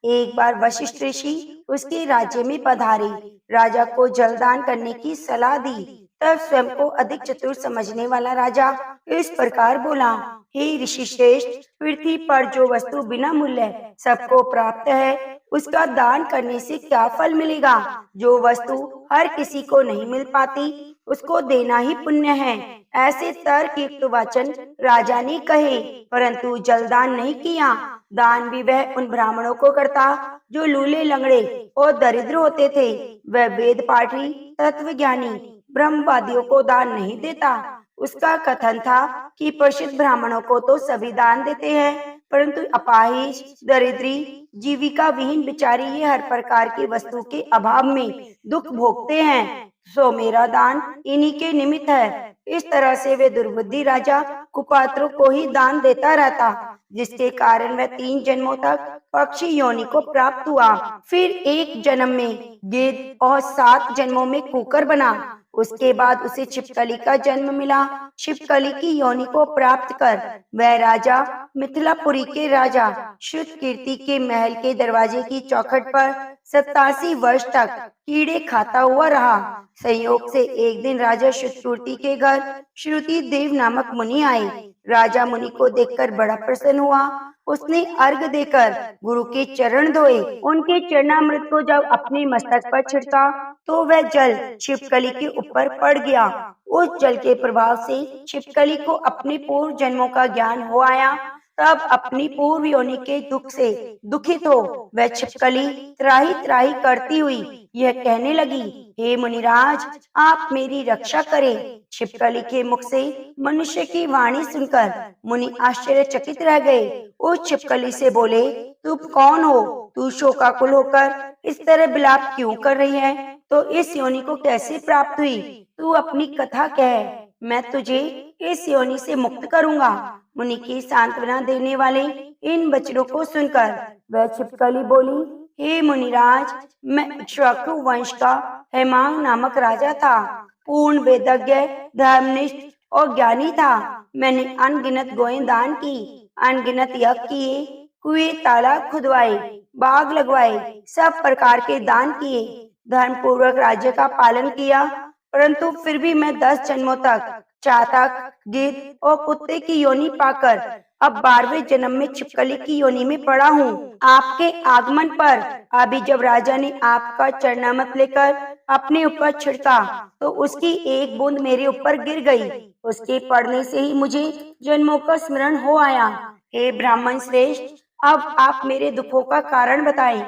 एक बार वशिष्ठ ऋषि उसके राज्य में पधारे। राजा को जलदान करने की सलाह दी। तब स्वयं को अधिक चतुर समझने वाला राजा इस प्रकार बोला, हे ऋषि श्रेष्ठ, पृथ्वी पर जो वस्तु बिना मूल्य सबको प्राप्त है, उसका दान करने से क्या फल मिलेगा? जो वस्तु हर किसी को नहीं मिल पाती, उसको देना ही पुण्य है। ऐसे तर्कयुक्त वचन राजा ने कहे, परंतु जलदान नहीं किया। दान भी वह उन ब्राह्मणों को करता जो लूले लंगड़े और दरिद्र होते थे। वह वेद पाठी, तत्वज्ञानी, ब्रह्मवादियों को दान नहीं देता। उसका कथन था कि प्रसिद्ध ब्राह्मणों को तो सभी दान देते हैं, परंतु अपाहिज, दरिद्री, जीविका विहीन बिचारी ये हर प्रकार की वस्तु के अभाव में दुख भोगते हैं। सो मेरा दान इन्हीं के निमित्त है। इस तरह से वे दुर्बुद्धि राजा कुपात्रों को ही दान देता रहता, जिसके कारण वह 3 जन्मों तक पक्षी योनि को प्राप्त हुआ। फिर एक जन्म में गिद्ध और 7 जन्मों में कुकर बना। उसके बाद उसे छिपकली का जन्म मिला। छिपकली की योनि को प्राप्त कर वह राजा मिथिलापुरी के राजा श्रुतकीर्ति के महल के दरवाजे की चौखट पर 87 वर्ष तक कीड़े खाता हुआ रहा। संयोग से एक दिन राजा श्रुतकीर्ति के घर श्रुति देव नामक मुनि आए। राजा मुनि को देखकर बड़ा प्रसन्न हुआ। उसने अर्घ देकर गुरु के चरण धोए। उनके चरणामृत को जब अपने मस्तक पर छिड़का तो वह जल छिपकली के ऊपर पड़ गया। उस जल के प्रभाव से छिपकली को अपने पूर्व जन्मों का ज्ञान हो आया। तब अपनी पूर्व योनि के दुख से दुखित हो वह छिपकली त्राही त्राही करती हुई यह कहने लगी, हे मुनिराज, आप मेरी रक्षा करें। छिपकली के मुख से मनुष्य की वाणी सुनकर मुनि आश्चर्यचकित रह गए। उस छिपकली से बोले, तुम कौन हो? तू शोकाकुल होकर इस तरह विलाप क्यों कर रही है? तो इस योनि को कैसे प्राप्त हुई? तू अपनी कथा कह, मैं तुझे इस योनि से मुक्त करूंगा। मुनि की सांत्वना देने वाले इन वचनों को सुनकर वह छिपकली बोली, हे मुनिराज, मैं इक्ष्वाकु वंश का हेमांग नामक राजा था। पूर्ण वेदज्ञ, धर्मनिष्ठ और ज्ञानी था। मैंने अनगिनत गोएं दान की, अनगिनत यज्ञ किए, कुएं तालाब खुदवाए, बाग लगवाए, सब प्रकार के दान किए, धर्म पूर्वक राज्य का पालन किया, परंतु फिर भी मैं 10 जन्मों तक चातक, गिद्ध और कुत्ते की योनि पाकर अब 12वें जन्म में छिपकली की योनि में पड़ा हूँ। आपके आगमन पर अभी जब राजा ने आपका चरणामृत लेकर अपने ऊपर छिड़का तो उसकी एक बूंद मेरे ऊपर गिर गई। उसके पड़ने से ही मुझे जन्मों का स्मरण हो आया। हे ब्राह्मण श्रेष्ठ, अब आप मेरे दुखों का कारण बताएं।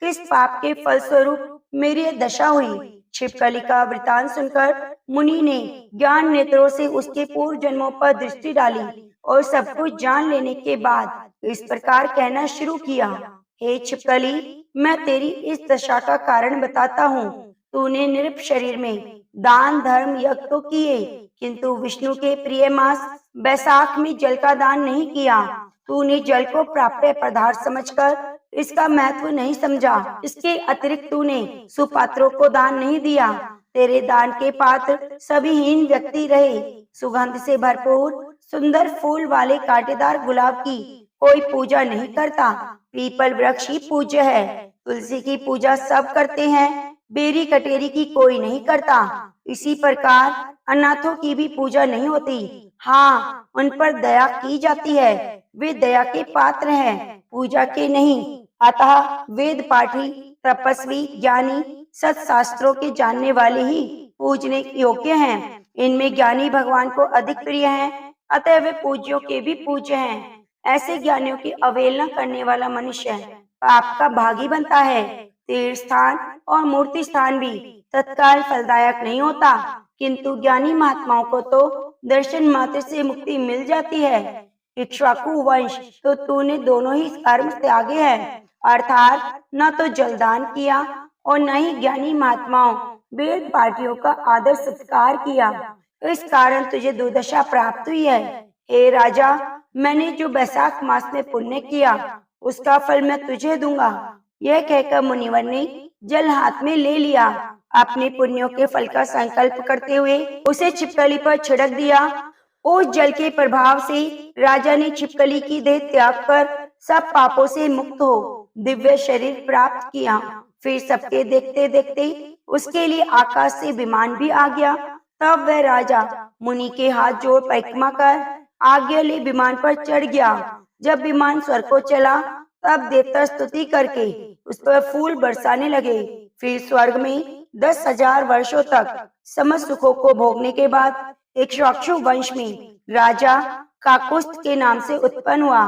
किस पाप के फलस्वरूप मेरी यह दशा हुई? छिपकली का वृतांत सुनकर मुनि ने ज्ञान नेत्रों से उसके पूर्व जन्मों पर दृष्टि डाली और सब कुछ जान लेने के बाद इस प्रकार कहना शुरू किया, हे छिपकली, मैं तेरी इस दशा का कारण बताता हूँ। तूने नृप शरीर में दान धर्म यज्ञ तो किए, किंतु विष्णु के प्रिय मास बैसाख में जल का दान नहीं किया। तूने जल को प्राप्य पदार्थ समझकर इसका महत्व नहीं समझा। इसके अतिरिक्त तूने सुपात्रों को दान नहीं दिया। तेरे दान के पात्र सभी हीन व्यक्ति रहे। सुगंध से भरपूर सुंदर फूल वाले कांटेदार गुलाब की कोई पूजा नहीं करता। पीपल वृक्ष ही पूज्य है। तुलसी की पूजा सब करते हैं, बेरी कटेरी की कोई नहीं करता। इसी प्रकार अनाथों की भी पूजा नहीं होती। हाँ, उन पर दया की जाती है। वे दया के पात्र हैं, पूजा के नहीं। अतः वेद पाठी, तपस्वी, ज्ञानी, सत्शास्त्रों के जानने वाले ही पूजने योग्य हैं। इनमें ज्ञानी भगवान को अधिक प्रिय हैं, अतः वे पूज्यों के भी पूज्य हैं। ऐसे ज्ञानियों की अवहेलना करने वाला मनुष्य पाप का भागी बनता है। तीर्थ स्थान और मूर्ति स्थान भी तत्काल फलदायक नहीं होता, किंतु ज्ञानी महात्माओं को तो दर्शन मात्र से मुक्ति मिल जाती है। इक्ष्वाकु वंश, तो तूने दोनों ही कर्म त्यागे हैं। अर्थात न तो जलदान किया और न ही ज्ञानी महात्माओं वेद पार्टियों का आदर सत्कार किया। इस कारण तुझे दुर्दशा प्राप्त हुई है। हे राजा, मैंने जो बैसाख मास में पुण्य किया उसका फल मैं तुझे दूंगा। यह कहकर मुनिवर ने जल हाथ में ले लिया। अपने पुण्यों के फल का संकल्प करते हुए उसे छिपकली पर छिड़क दिया। उस जल के प्रभाव से राजा ने छिपकली की देह त्याग कर सब पापों से मुक्त हो दिव्य शरीर प्राप्त किया। फिर सबके देखते देखते उसके लिए आकाश से विमान भी आ गया। तब वह राजा मुनि के हाथ जोड़ परिक्रमा कर आगे ले विमान पर चढ़ गया। जब विमान स्वर्ग को चला तब देवता स्तुति करके उस पर फूल बरसाने लगे। फिर स्वर्ग में 10,000 वर्षों तक समस्त सुखों को भोगने के बाद इक्ष्वाकु वंश में राजा काकुस्थ के नाम से उत्पन्न हुआ।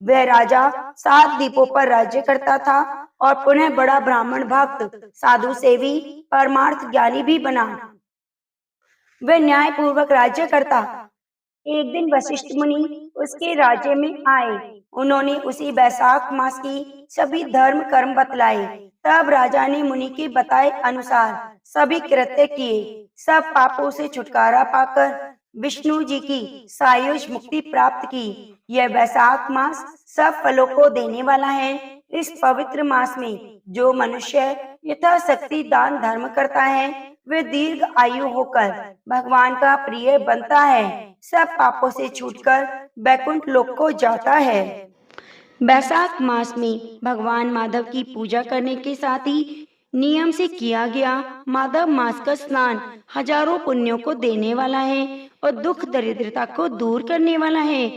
वह राजा 7 द्वीपों पर राज्य करता था और पुनः बड़ा ब्राह्मण भक्त साधु सेवी परमार्थ ज्ञानी भी बना। वह न्याय पूर्वक राज्य करता। एक दिन वशिष्ठ मुनि उसके राज्य में आए। उन्होंने उसी बैसाख मास की सभी धर्म कर्म बतलाए। तब राजा ने मुनि के बताए अनुसार सभी कृत्य किए। सब पापों से छुटकारा पाकर विष्णु जी की सायुज मुक्ति प्राप्त की। यह बैसाख मास सब फलों को देने वाला है। इस पवित्र मास में जो मनुष्य यथाशक्ति दान धर्म करता है वे दीर्घ आयु होकर भगवान का प्रिय बनता है। सब पापों से छूटकर वैकुंठ लोक को जाता है। बैसाख मास में भगवान माधव की पूजा करने के साथ ही नियम से किया गया माधव मास का स्नान हजारों पुण्यों को देने वाला है और दुख दरिद्रता को दूर करने वाला है।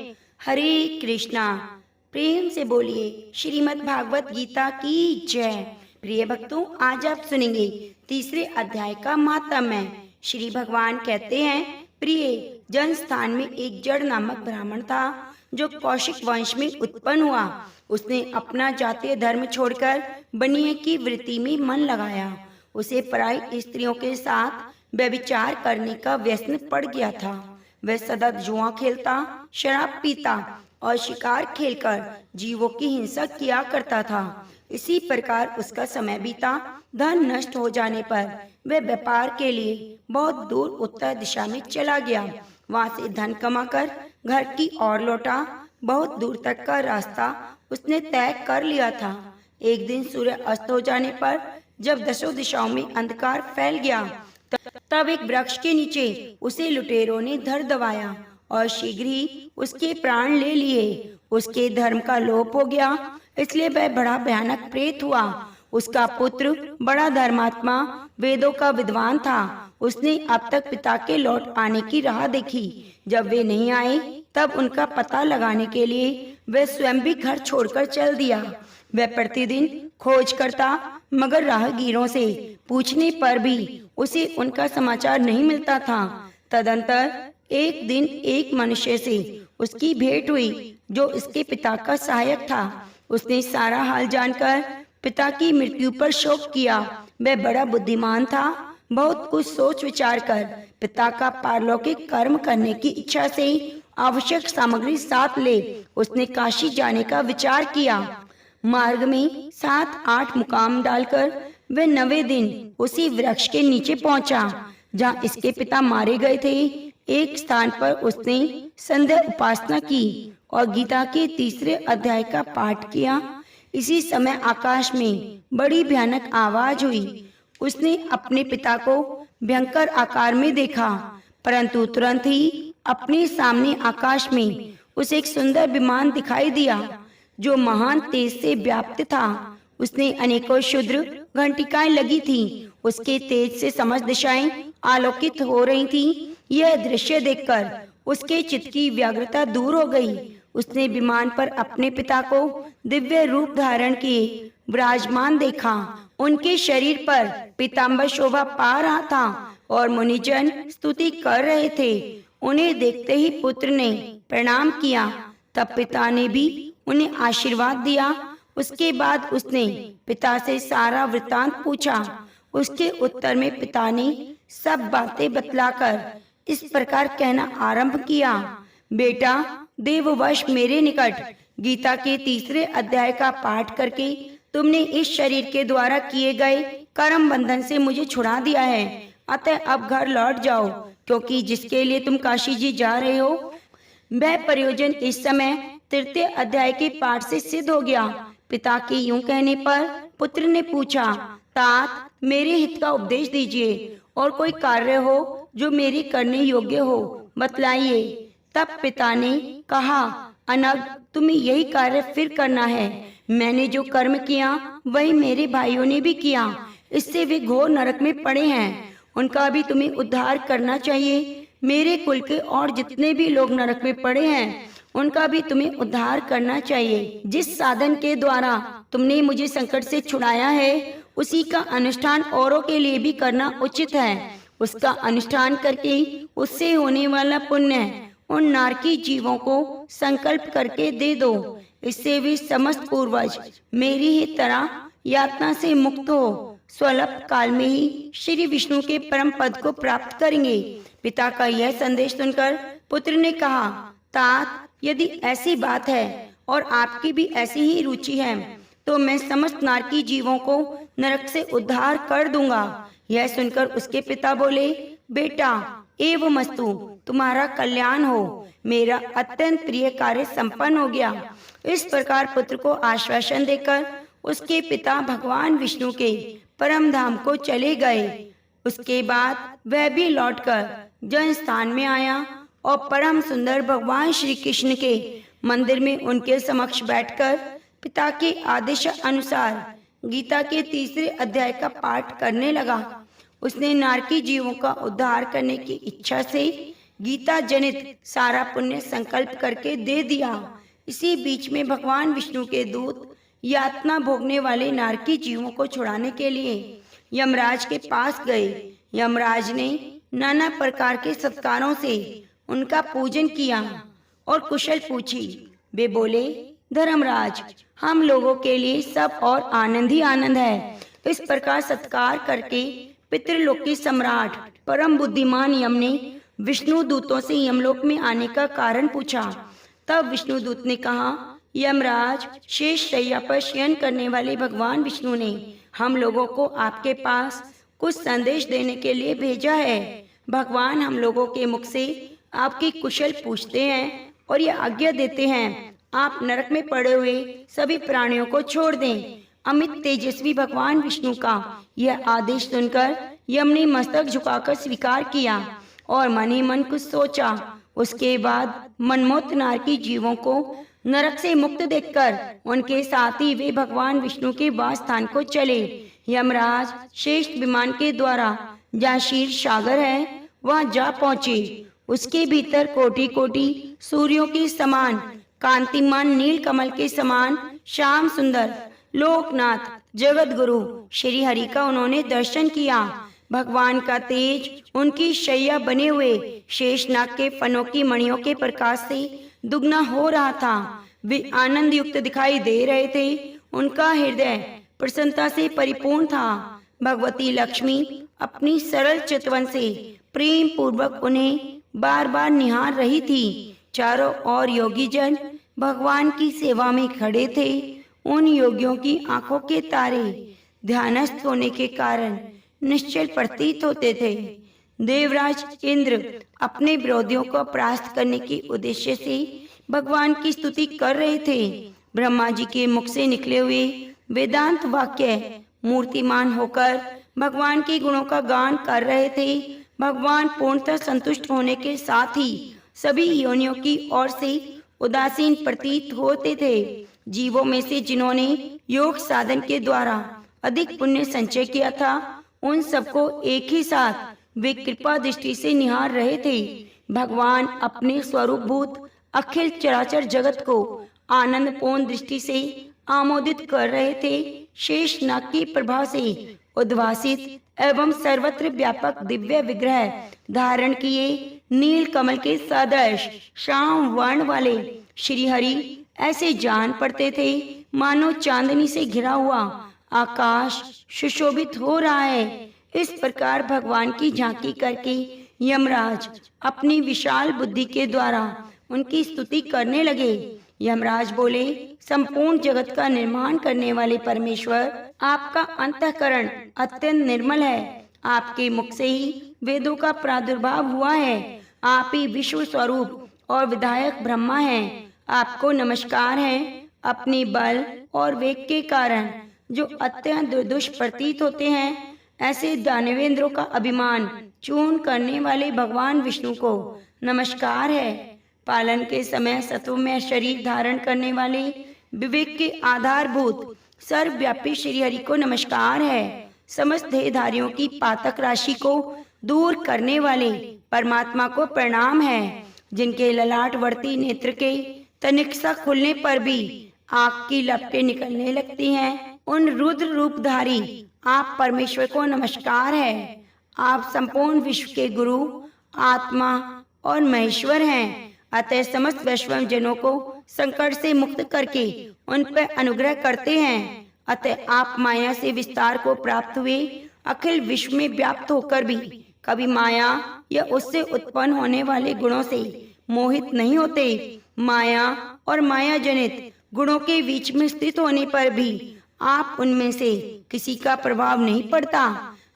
हरे कृष्णा। प्रेम से बोलिए श्रीमद् भागवत गीता की जय। प्रिय भक्तों, आज आप सुनेंगे 3 अध्याय का महात्म्य। श्री भगवान कहते हैं, प्रिय जन स्थान में एक जड़ नामक ब्राह्मण था जो कौशिक वंश में उत्पन्न हुआ। उसने अपना जातीय धर्म छोड़कर बनिए की वृत्ति में मन लगाया। उसे पराई स्त्रियों के साथ व्यभिचार करने का व्यसन पड़ गया था। वह सदा जुआ खेलता, शराब पीता और शिकार खेलकर जीवों की हिंसा किया करता था। इसी प्रकार उसका समय बीता। धन नष्ट हो जाने पर वह व्यापार के लिए बहुत दूर उत्तर दिशा में चला गया। वहां से धन कमाकर घर की ओर लौटा। बहुत दूर तक का रास्ता उसने तय कर लिया था। एक दिन सूर्य अस्त हो जाने पर जब 10 दिशाओं में अंधकार फैल गया तब एक वृक्ष के नीचे उसे लुटेरों ने धर दबाया और शीघ्र ही उसके प्राण ले लिए। उसके धर्म का लोप हो गया, इसलिए वह बड़ा भयानक प्रेत हुआ। उसका पुत्र बड़ा धर्मात्मा वेदों का विद्वान था। उसने अब तक पिता के लौट आने की राह देखी। जब वे नहीं आए तब उनका पता लगाने के लिए वह स्वयं भी घर छोड़कर चल दिया। वह प्रतिदिन खोज करता, मगर राहगीरों से पूछने पर भी उसे उनका समाचार नहीं मिलता था। तदंतर एक दिन एक मनुष्य से उसकी भेंट हुई जो इसके पिता का सहायक था। उसने सारा हाल जानकर पिता की मृत्यु पर शोक किया। वह बड़ा बुद्धिमान था। बहुत कुछ सोच विचार कर पिता का पारलौकिक कर्म करने की इच्छा से आवश्यक सामग्री साथ ले उसने काशी जाने का विचार किया। मार्ग में 7-8 मुकाम डालकर वह 9वें दिन उसी वृक्ष के नीचे पहुंचा जहां इसके पिता मारे गए थे। एक स्थान पर उसने संध्या उपासना की और गीता के 3 अध्याय का पाठ किया। इसी समय आकाश में बड़ी भयानक आवाज हुई। उसने अपने पिता को भयंकर आकार में देखा, परंतु तुरंत ही अपने सामने आकाश में उसे एक सुंदर विमान दिखाई दिया जो महान तेज से व्याप्त था। उसने अनेकों क्षुद्र घंटिकाएं लगी थीं। उसके तेज से समस्त दिशाएं आलोकित हो रही थीं। यह दृश्य देखकर उसके चित्त की व्याग्रता दूर हो गई। उसने विमान पर अपने पिता को दिव्य रूप धारण किए विराजमान देखा। उनके शरीर पर पीतांबर शोभा पा रहा था और मुनिजन स्तुति कर रहे थे। उन्हें देखते ही पुत्र ने प्रणाम किया। तब पिता ने भी उन्हें आशीर्वाद दिया। उसके बाद उसने पिता से सारा वृत्तांत पूछा। उसके उत्तर में पिता ने सब बातें बतलाकर इस प्रकार कहना आरंभ किया, बेटा, देववश मेरे निकट गीता के 3 अध्याय का पाठ करके तुमने इस शरीर के द्वारा किए गए कर्म बंधन से मुझे छुड़ा दिया है। अतः अब घर लौट जाओ, क्योंकि जिसके लिए तुम काशी जी जा रहे हो वह प्रयोजन इस समय तृतीय अध्याय के पाठ से सिद्ध हो गया। पिता के यूं कहने पर पुत्र ने पूछा, तात मेरे हित का उपदेश दीजिए और कोई कार्य हो जो मेरे करने योग्य हो बतलाइए। तब पिता ने कहा, अनग तुम्हें यही कार्य फिर करना है। मैंने जो कर्म किया वही मेरे भाइयों ने भी किया, इससे वे घोर नरक में पड़े हैं। उनका भी तुम्हें उद्धार करना चाहिए। मेरे कुल के और जितने भी लोग नरक में पड़े हैं उनका भी तुम्हें उद्धार करना चाहिए। जिस साधन के द्वारा तुमने मुझे संकट से छुड़ाया है उसी का अनुष्ठान औरों के लिए भी करना उचित है। उसका अनुष्ठान करके उससे होने वाला पुण्य उन नारकी जीवों को संकल्प करके दे दो। इससे वे समस्त पूर्वज मेरी ही तरह यातना से मुक्त हो स्वल्प काल में ही श्री विष्णु के परम पद को प्राप्त करेंगे। पिता का यह संदेश सुनकर पुत्र ने कहा, तात यदि ऐसी बात है और आपकी भी ऐसी ही रुचि है तो मैं समस्त नारकी जीवों को नरक से उद्धार कर दूंगा। यह सुनकर उसके पिता बोले, बेटा एवमस्तु, तुम्हारा कल्याण हो। मेरा अत्यंत प्रिय कार्य संपन्न हो गया। इस प्रकार पुत्र को आश्वासन देकर उसके पिता भगवान विष्णु के परम धाम को चले गए। उसके बाद वह भी लौटकर जन स्थान में आया और परम सुंदर भगवान श्री कृष्ण के मंदिर में उनके समक्ष बैठकर पिता के आदेश अनुसार गीता के तीसरे अध्याय का पाठ करने लगा। उसने नारकी जीवों का उद्धार करने की इच्छा से गीता जनित सारा पुण्य संकल्प करके दे दिया। इसी बीच में भगवान विष्णु के दूत यातना भोगने वाले नारकी जीवों को छुड़ाने के लिए यमराज के पास गए। यमराज ने नाना प्रकार के सत्कारों से उनका पूजन किया और कुशल पूछी। वे बोले, धर्मराज हम लोगों के लिए सब और आनंद ही आनंद है। इस प्रकार सत्कार करके पितृलोक के सम्राट परम बुद्धिमान यम ने विष्णु दूतों से यमलोक में आने का कारण पूछा। तब विष्णु दूत ने कहा, यमराज शेष शैया पर शयन करने वाले भगवान विष्णु ने हम लोगों को आपके पास कुछ संदेश देने के लिए भेजा है। भगवान हम लोगों के मुख से आपकी कुशल पूछते हैं और ये आज्ञा देते हैं आप नरक में पड़े हुए सभी प्राणियों को छोड़ दें। अमित तेजस्वी भगवान विष्णु का यह आदेश सुनकर यम ने मस्तक झुकाकर स्वीकार किया और मन ही मन कुछ सोचा। उसके बाद मनमोहत नारकी जीवों को नरक से मुक्त देखकर उनके साथ ही वे भगवान विष्णु के वास स्थान को चले। यमराज श्रेष्ठ विमान के द्वारा जहाँ क्षीर सागर है वहाँ जा पहुँचे। उसके भीतर कोटि कोटि सूर्यों के समान कांतिमान नील कमल के समान श्याम सुंदर लोकनाथ जगत गुरु श्री हरि का उन्होंने दर्शन किया। भगवान का तेज उनकी शैया बने हुए शेषनाग के फनों की मणियों के प्रकाश से दुगना हो रहा था। वे आनंद युक्त दिखाई दे रहे थे। उनका हृदय प्रसन्नता से परिपूर्ण था। भगवती लक्ष्मी अपनी सरल चितवन से प्रेम पूर्वक उन्हें बार बार निहार रही थी। चारों ओर योगी जन भगवान की सेवा में खड़े थे। उन योगियों की आंखों के तारे ध्यानस्थ होने के कारण निश्चल प्रतीत होते थे। देवराज इंद्र अपने विरोधियों को परास्त करने के उद्देश्य से भगवान की स्तुति कर रहे थे। ब्रह्मा जी के मुख से निकले हुए वेदांत वाक्य मूर्तिमान होकर भगवान के गुणों का गान कर रहे थे। भगवान पूर्णतः संतुष्ट होने के साथ ही सभी योनियों की ओर से उदासीन प्रतीत होते थे। जीवों में से जिन्होंने योग साधन के द्वारा अधिक पुण्य संचय किया था उन सबको एक ही साथ वे कृपा दृष्टि से निहार रहे थे। भगवान अपने स्वरूप भूत अखिल चराचर जगत को आनंद पूर्ण दृष्टि से आमोदित कर रहे थे। शेष नाग की प्रभा से उद्भासित एवं सर्वत्र व्यापक दिव्य विग्रह धारण किए नील कमल के सदृश श्याम वर्ण वाले श्री हरि ऐसे जान पड़ते थे मानो चांदनी से घिरा हुआ आकाश सुशोभित हो रहा है। इस प्रकार भगवान की झांकी करके यमराज अपनी विशाल बुद्धि के द्वारा उनकी स्तुति करने लगे। यमराज बोले, संपूर्ण जगत का निर्माण करने वाले परमेश्वर, आपका अंतःकरण अत्यंत निर्मल है। आपके मुख से ही वेदों का प्रादुर्भाव हुआ है। आप ही विश्व स्वरूप और विधायक ब्रह्मा हैं। आपको नमस्कार है। अपने बल और वेग के कारण जो अत्यंत दुर्दुष प्रतीत होते हैं, ऐसे दानवेंद्रों का अभिमान चूर्ण करने वाले भगवान विष्णु को नमस्कार है। पालन के समय सत्व में शरीर धारण करने वाले विवेक के आधारभूत सर्वव्यापी श्री हरि को नमस्कार है। समस्त देहधारियों की पातक राशि को दूर करने वाले परमात्मा को प्रणाम है। जिनके ललाटवर्ती नेत्र के तनिक सा खुलने पर भी आग की लपटें निकलने लगती हैं, उन रुद्र रूपधारी आप परमेश्वर को नमस्कार है। आप संपूर्ण विश्व के गुरु, आत्मा और महेश्वर हैं। अतः समस्त वैष्णव जनों को संकट से मुक्त करके उन पर अनुग्रह करते हैं। अतः आप माया से विस्तार को प्राप्त हुए अखिल विश्व में व्याप्त होकर भी कभी माया या उससे उत्पन्न होने वाले गुणों से मोहित नहीं होते। माया और माया जनित गुणों के बीच में स्थित होने पर भी आप उनमें से किसी का प्रभाव नहीं पड़ता।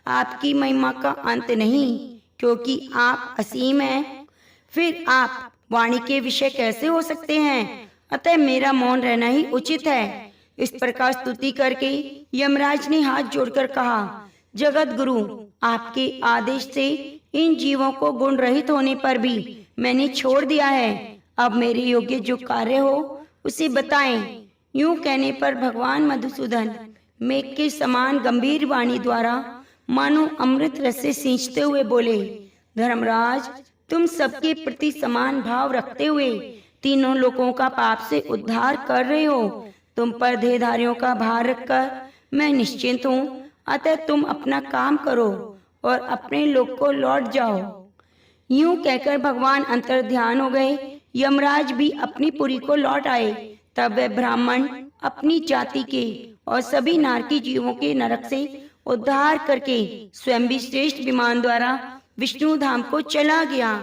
आपकी महिमा का अंत नहीं, क्योंकि आप असीम हैं। फिर आप वाणी के विषय कैसे हो सकते हैं? अतः मेरा मौन रहना ही उचित है। इस प्रकार स्तुति करके यमराज ने हाथ जोड़कर कहा, जगत गुरु, आपके आदेश से इन जीवों को गुण रहित होने पर भी मैंने छोड़ दिया है। अब मेरे योग्य जो कार्य हो उसे बताएं। यूं कहने पर भगवान मधुसूदन मेघ के समान गंभीर वाणी द्वारा मानो अमृत रस से सींचते हुए बोले, धर्मराज, तुम सबके प्रति समान भाव रखते हुए तीनों लोगों का पाप से उद्धार कर रहे हो। तुम पर देहधारियों का भार रखकर मैं निश्चिंत हूँ। अतः तुम अपना काम करो और अपने लोक को लौट जाओ। यूं कहकर भगवान अंतर ध्यान हो गए। यमराज भी अपनी पुरी को लौट आए। तब वह ब्राह्मण अपनी जाति के और सभी नारकी जीवों के नरक से उद्धार करके स्वयं भी श्रेष्ठ विमान द्वारा विष्णु धाम को चला गया।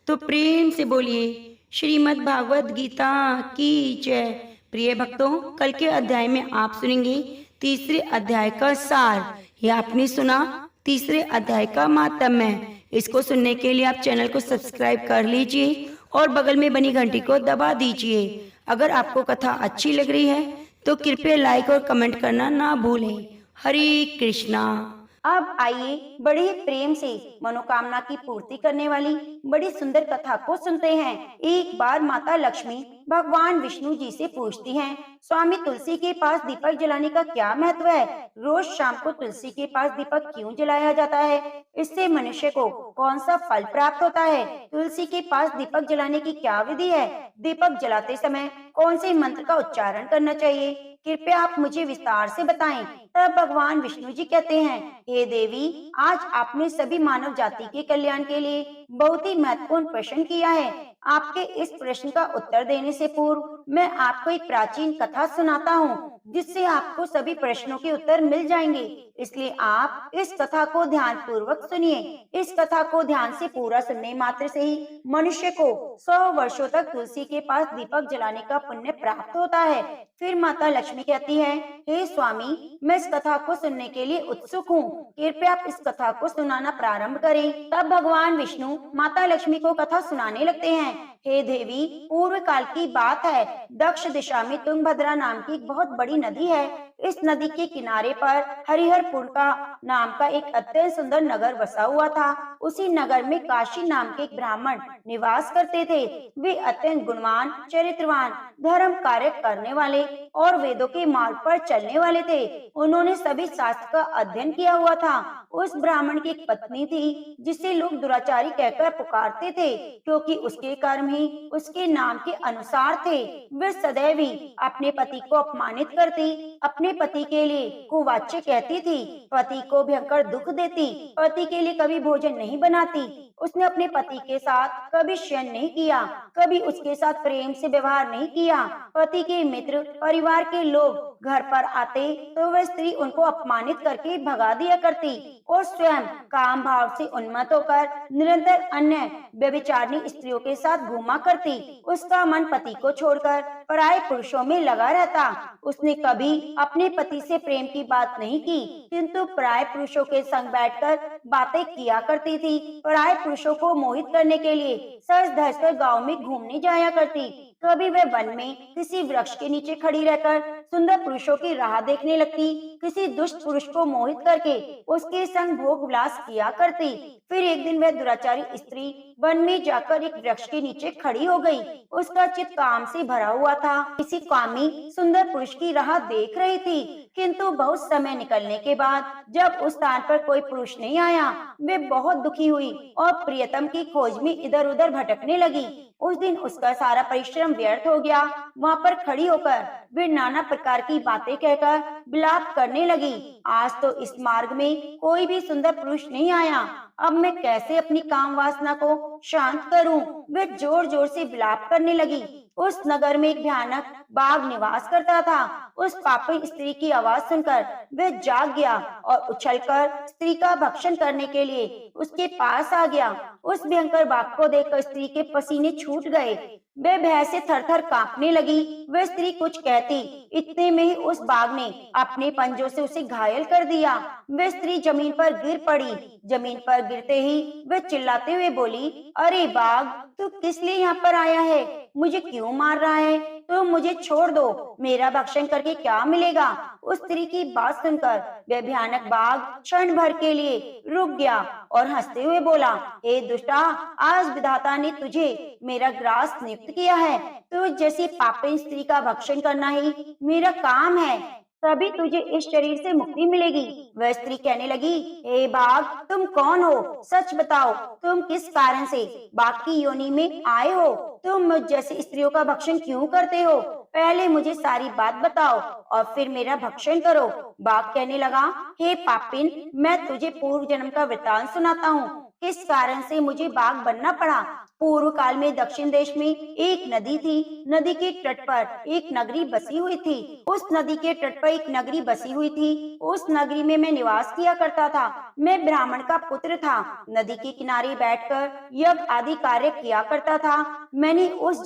तो प्रेम से बोलिए, श्रीमद् भागवत गीता की जय। प्रिय भक्तों, कल के अध्याय में आप सुनेंगे तीसरे अध्याय का सार। यह आपने सुना तीसरे अध्याय का मातम्य। इसको सुनने के लिए आप चैनल को सब्सक्राइब कर लीजिए और बगल में बनी घंटी को दबा दीजिए। अगर आपको कथा अच्छी लग रही है तो कृपया लाइक और कमेंट करना ना भूलें। हरे कृष्णा। अब आइए बड़े ही प्रेम से मनोकामना की पूर्ति करने वाली बड़ी सुंदर कथा को सुनते हैं। एक बार माता लक्ष्मी भगवान विष्णु जी से पूछती हैं, स्वामी, तुलसी के पास दीपक जलाने का क्या महत्व है? रोज शाम को तुलसी के पास दीपक क्यों जलाया जाता है? इससे मनुष्य को कौन सा फल प्राप्त होता है? तुलसी के पास दीपक जलाने की क्या विधि है? दीपक जलाते समय कौन से मंत्र का उच्चारण करना चाहिए? कृपया आप मुझे विस्तार से बताएं। तब भगवान विष्णु जी कहते हैं, हे देवी, आज आपने सभी मानव जाति के कल्याण के लिए बहुत ही महत्वपूर्ण प्रश्न किया है। आपके इस प्रश्न का उत्तर देने से पूर्व मैं आपको एक प्राचीन कथा सुनाता हूँ, जिससे आपको सभी प्रश्नों के उत्तर मिल जाएंगे। इसलिए आप इस कथा को ध्यान पूर्वक सुनिए। इस कथा को ध्यान से पूरा सुनने मात्र से ही मनुष्य को 100 वर्षों तक तुलसी के पास दीपक जलाने का पुण्य प्राप्त होता है। फिर माता लक्ष्मी कहती है, हे स्वामी, मैं इस कथा को सुनने के लिए उत्सुक हूँ। कृपया आप इस कथा को सुनाना प्रारंभ करें। तब भगवान विष्णु माता लक्ष्मी को कथा सुनाने लगते हैं। हे देवी, पूर्व काल की बात है। दक्ष दिशा में तुंगभद्रा नाम की एक बहुत बड़ी नदी है। इस नदी के किनारे पर हरिहरपुर का नाम का एक अत्यंत सुंदर नगर बसा हुआ था। उसी नगर में काशी नाम के एक ब्राह्मण निवास करते थे। वे अत्यंत गुणवान, चरित्रवान, धर्म कार्य करने वाले और वेदों के मार्ग पर चलने वाले थे। उन्होंने सभी शास्त्र का अध्ययन किया हुआ था। उस ब्राह्मण की एक पत्नी थी, जिसे लोग दुराचारी कहकर पुकारते थे, क्योंकि उसके कर्म ही उसके नाम के अनुसार थे। वे सदैव ही अपने पति को अपमानित करती, अपने पति के लिए कुवाच्य कहती थी, पति को भयंकर दुख देती, पति के लिए कभी भोजन नहीं बनाती उसने अपने पति के साथ कभी शयन नहीं किया, कभी उसके साथ प्रेम से व्यवहार नहीं किया। पति के मित्र, परिवार के लोग घर पर आते तो वह स्त्री उनको अपमानित करके भगा दिया करती और स्वयं काम भाव से उन्मत्त होकर निरंतर अन्य व्यभिचारिणी स्त्रियों के साथ घूमा करती। उसका मन पति को छोड़कर पराये पुरुषों में लगा रहता। उसने कभी अपने पति से प्रेम की बात नहीं की, किंतु पराये पुरुषों के संग बैठकर बातें किया करती थी। पराये पुरुषों को मोहित करने के लिए सज धज कर गाँव में घूमने जाया करती। कभी वह वन में किसी वृक्ष के नीचे खड़ी रहकर सुंदर पुरुषों की राह देखने लगती, किसी दुष्ट पुरुष को मोहित करके उसके संग भोग विलास किया करती। फिर एक दिन वह दुराचारी स्त्री वन में जाकर एक वृक्ष के नीचे खड़ी हो गई। उसका चित्त काम से भरा हुआ था, किसी कामी सुंदर पुरुष की राह देख रही थी, किंतु बहुत समय निकलने के बाद जब उस स्थान पर कोई पुरुष नहीं आया, वे बहुत दुखी हुई और प्रियतम की खोज में इधर उधर भटकने लगी। उस दिन उसका सारा परिश्रम व्यर्थ हो गया। वहाँ पर खड़ी होकर वे नाना प्रकार की बातें कहकर विलाप करने लगी। आज तो इस मार्ग में कोई भी सुंदर पुरुष नहीं आया, अब मैं कैसे अपनी काम वासना को शांत करूं? वे जोर जोर से विलाप करने लगी। उस नगर में एक भयानक बाघ निवास करता था। उस पापी स्त्री की आवाज सुनकर वह जाग गया और उछलकर स्त्री का भक्षण करने के लिए उसके पास आ गया। उस भयंकर बाघ को देखकर स्त्री के पसीने छूट गए। वह भय से थरथर कांपने लगी। वह स्त्री कुछ कहती, इतने में ही उस बाघ ने अपने पंजों से उसे घायल कर दिया। वह स्त्री जमीन पर गिर पड़ी। जमीन पर गिरते ही वह चिल्लाते हुए बोली, अरे बाघ, तू किस लिए यहाँ पर आया है? मुझे क्यों मार रहा है? तो मुझे छोड़ दो, मेरा भक्षण करके क्या मिलेगा? उस स्त्री की बात सुनकर वह भयानक बाघ क्षण भर के लिए रुक गया और हंसते हुए बोला, हे दुष्टा, आज विधाता ने तुझे मेरा ग्रास नियुक्त किया है। तो जैसी पापी स्त्री का भक्षण करना ही मेरा काम है, तभी तुझे इस शरीर से मुक्ति मिलेगी। वह स्त्री कहने लगी, हे बाघ, तुम कौन हो? सच बताओ, तुम किस कारण से बाघ की योनि में आए हो? तुम मुझ जैसी स्त्रियों का भक्षण क्यों करते हो? पहले मुझे सारी बात बताओ और फिर मेरा भक्षण करो। बाघ कहने लगा, हे पापिन, मैं तुझे पूर्व जन्म का वृतांत सुनाता हूँ, किस कारण से मुझे बाघ बनना पड़ा। पूर्व काल में दक्षिण देश में एक नदी थी। नदी के तट पर एक नगरी बसी हुई थी। उस नदी के तट पर एक नगरी बसी हुई थी। उस नगरी में मैं निवास किया करता था। मैं ब्राह्मण का पुत्र था। नदी के किनारे बैठकर यज्ञ आदि कार्य किया करता था। मैंने उस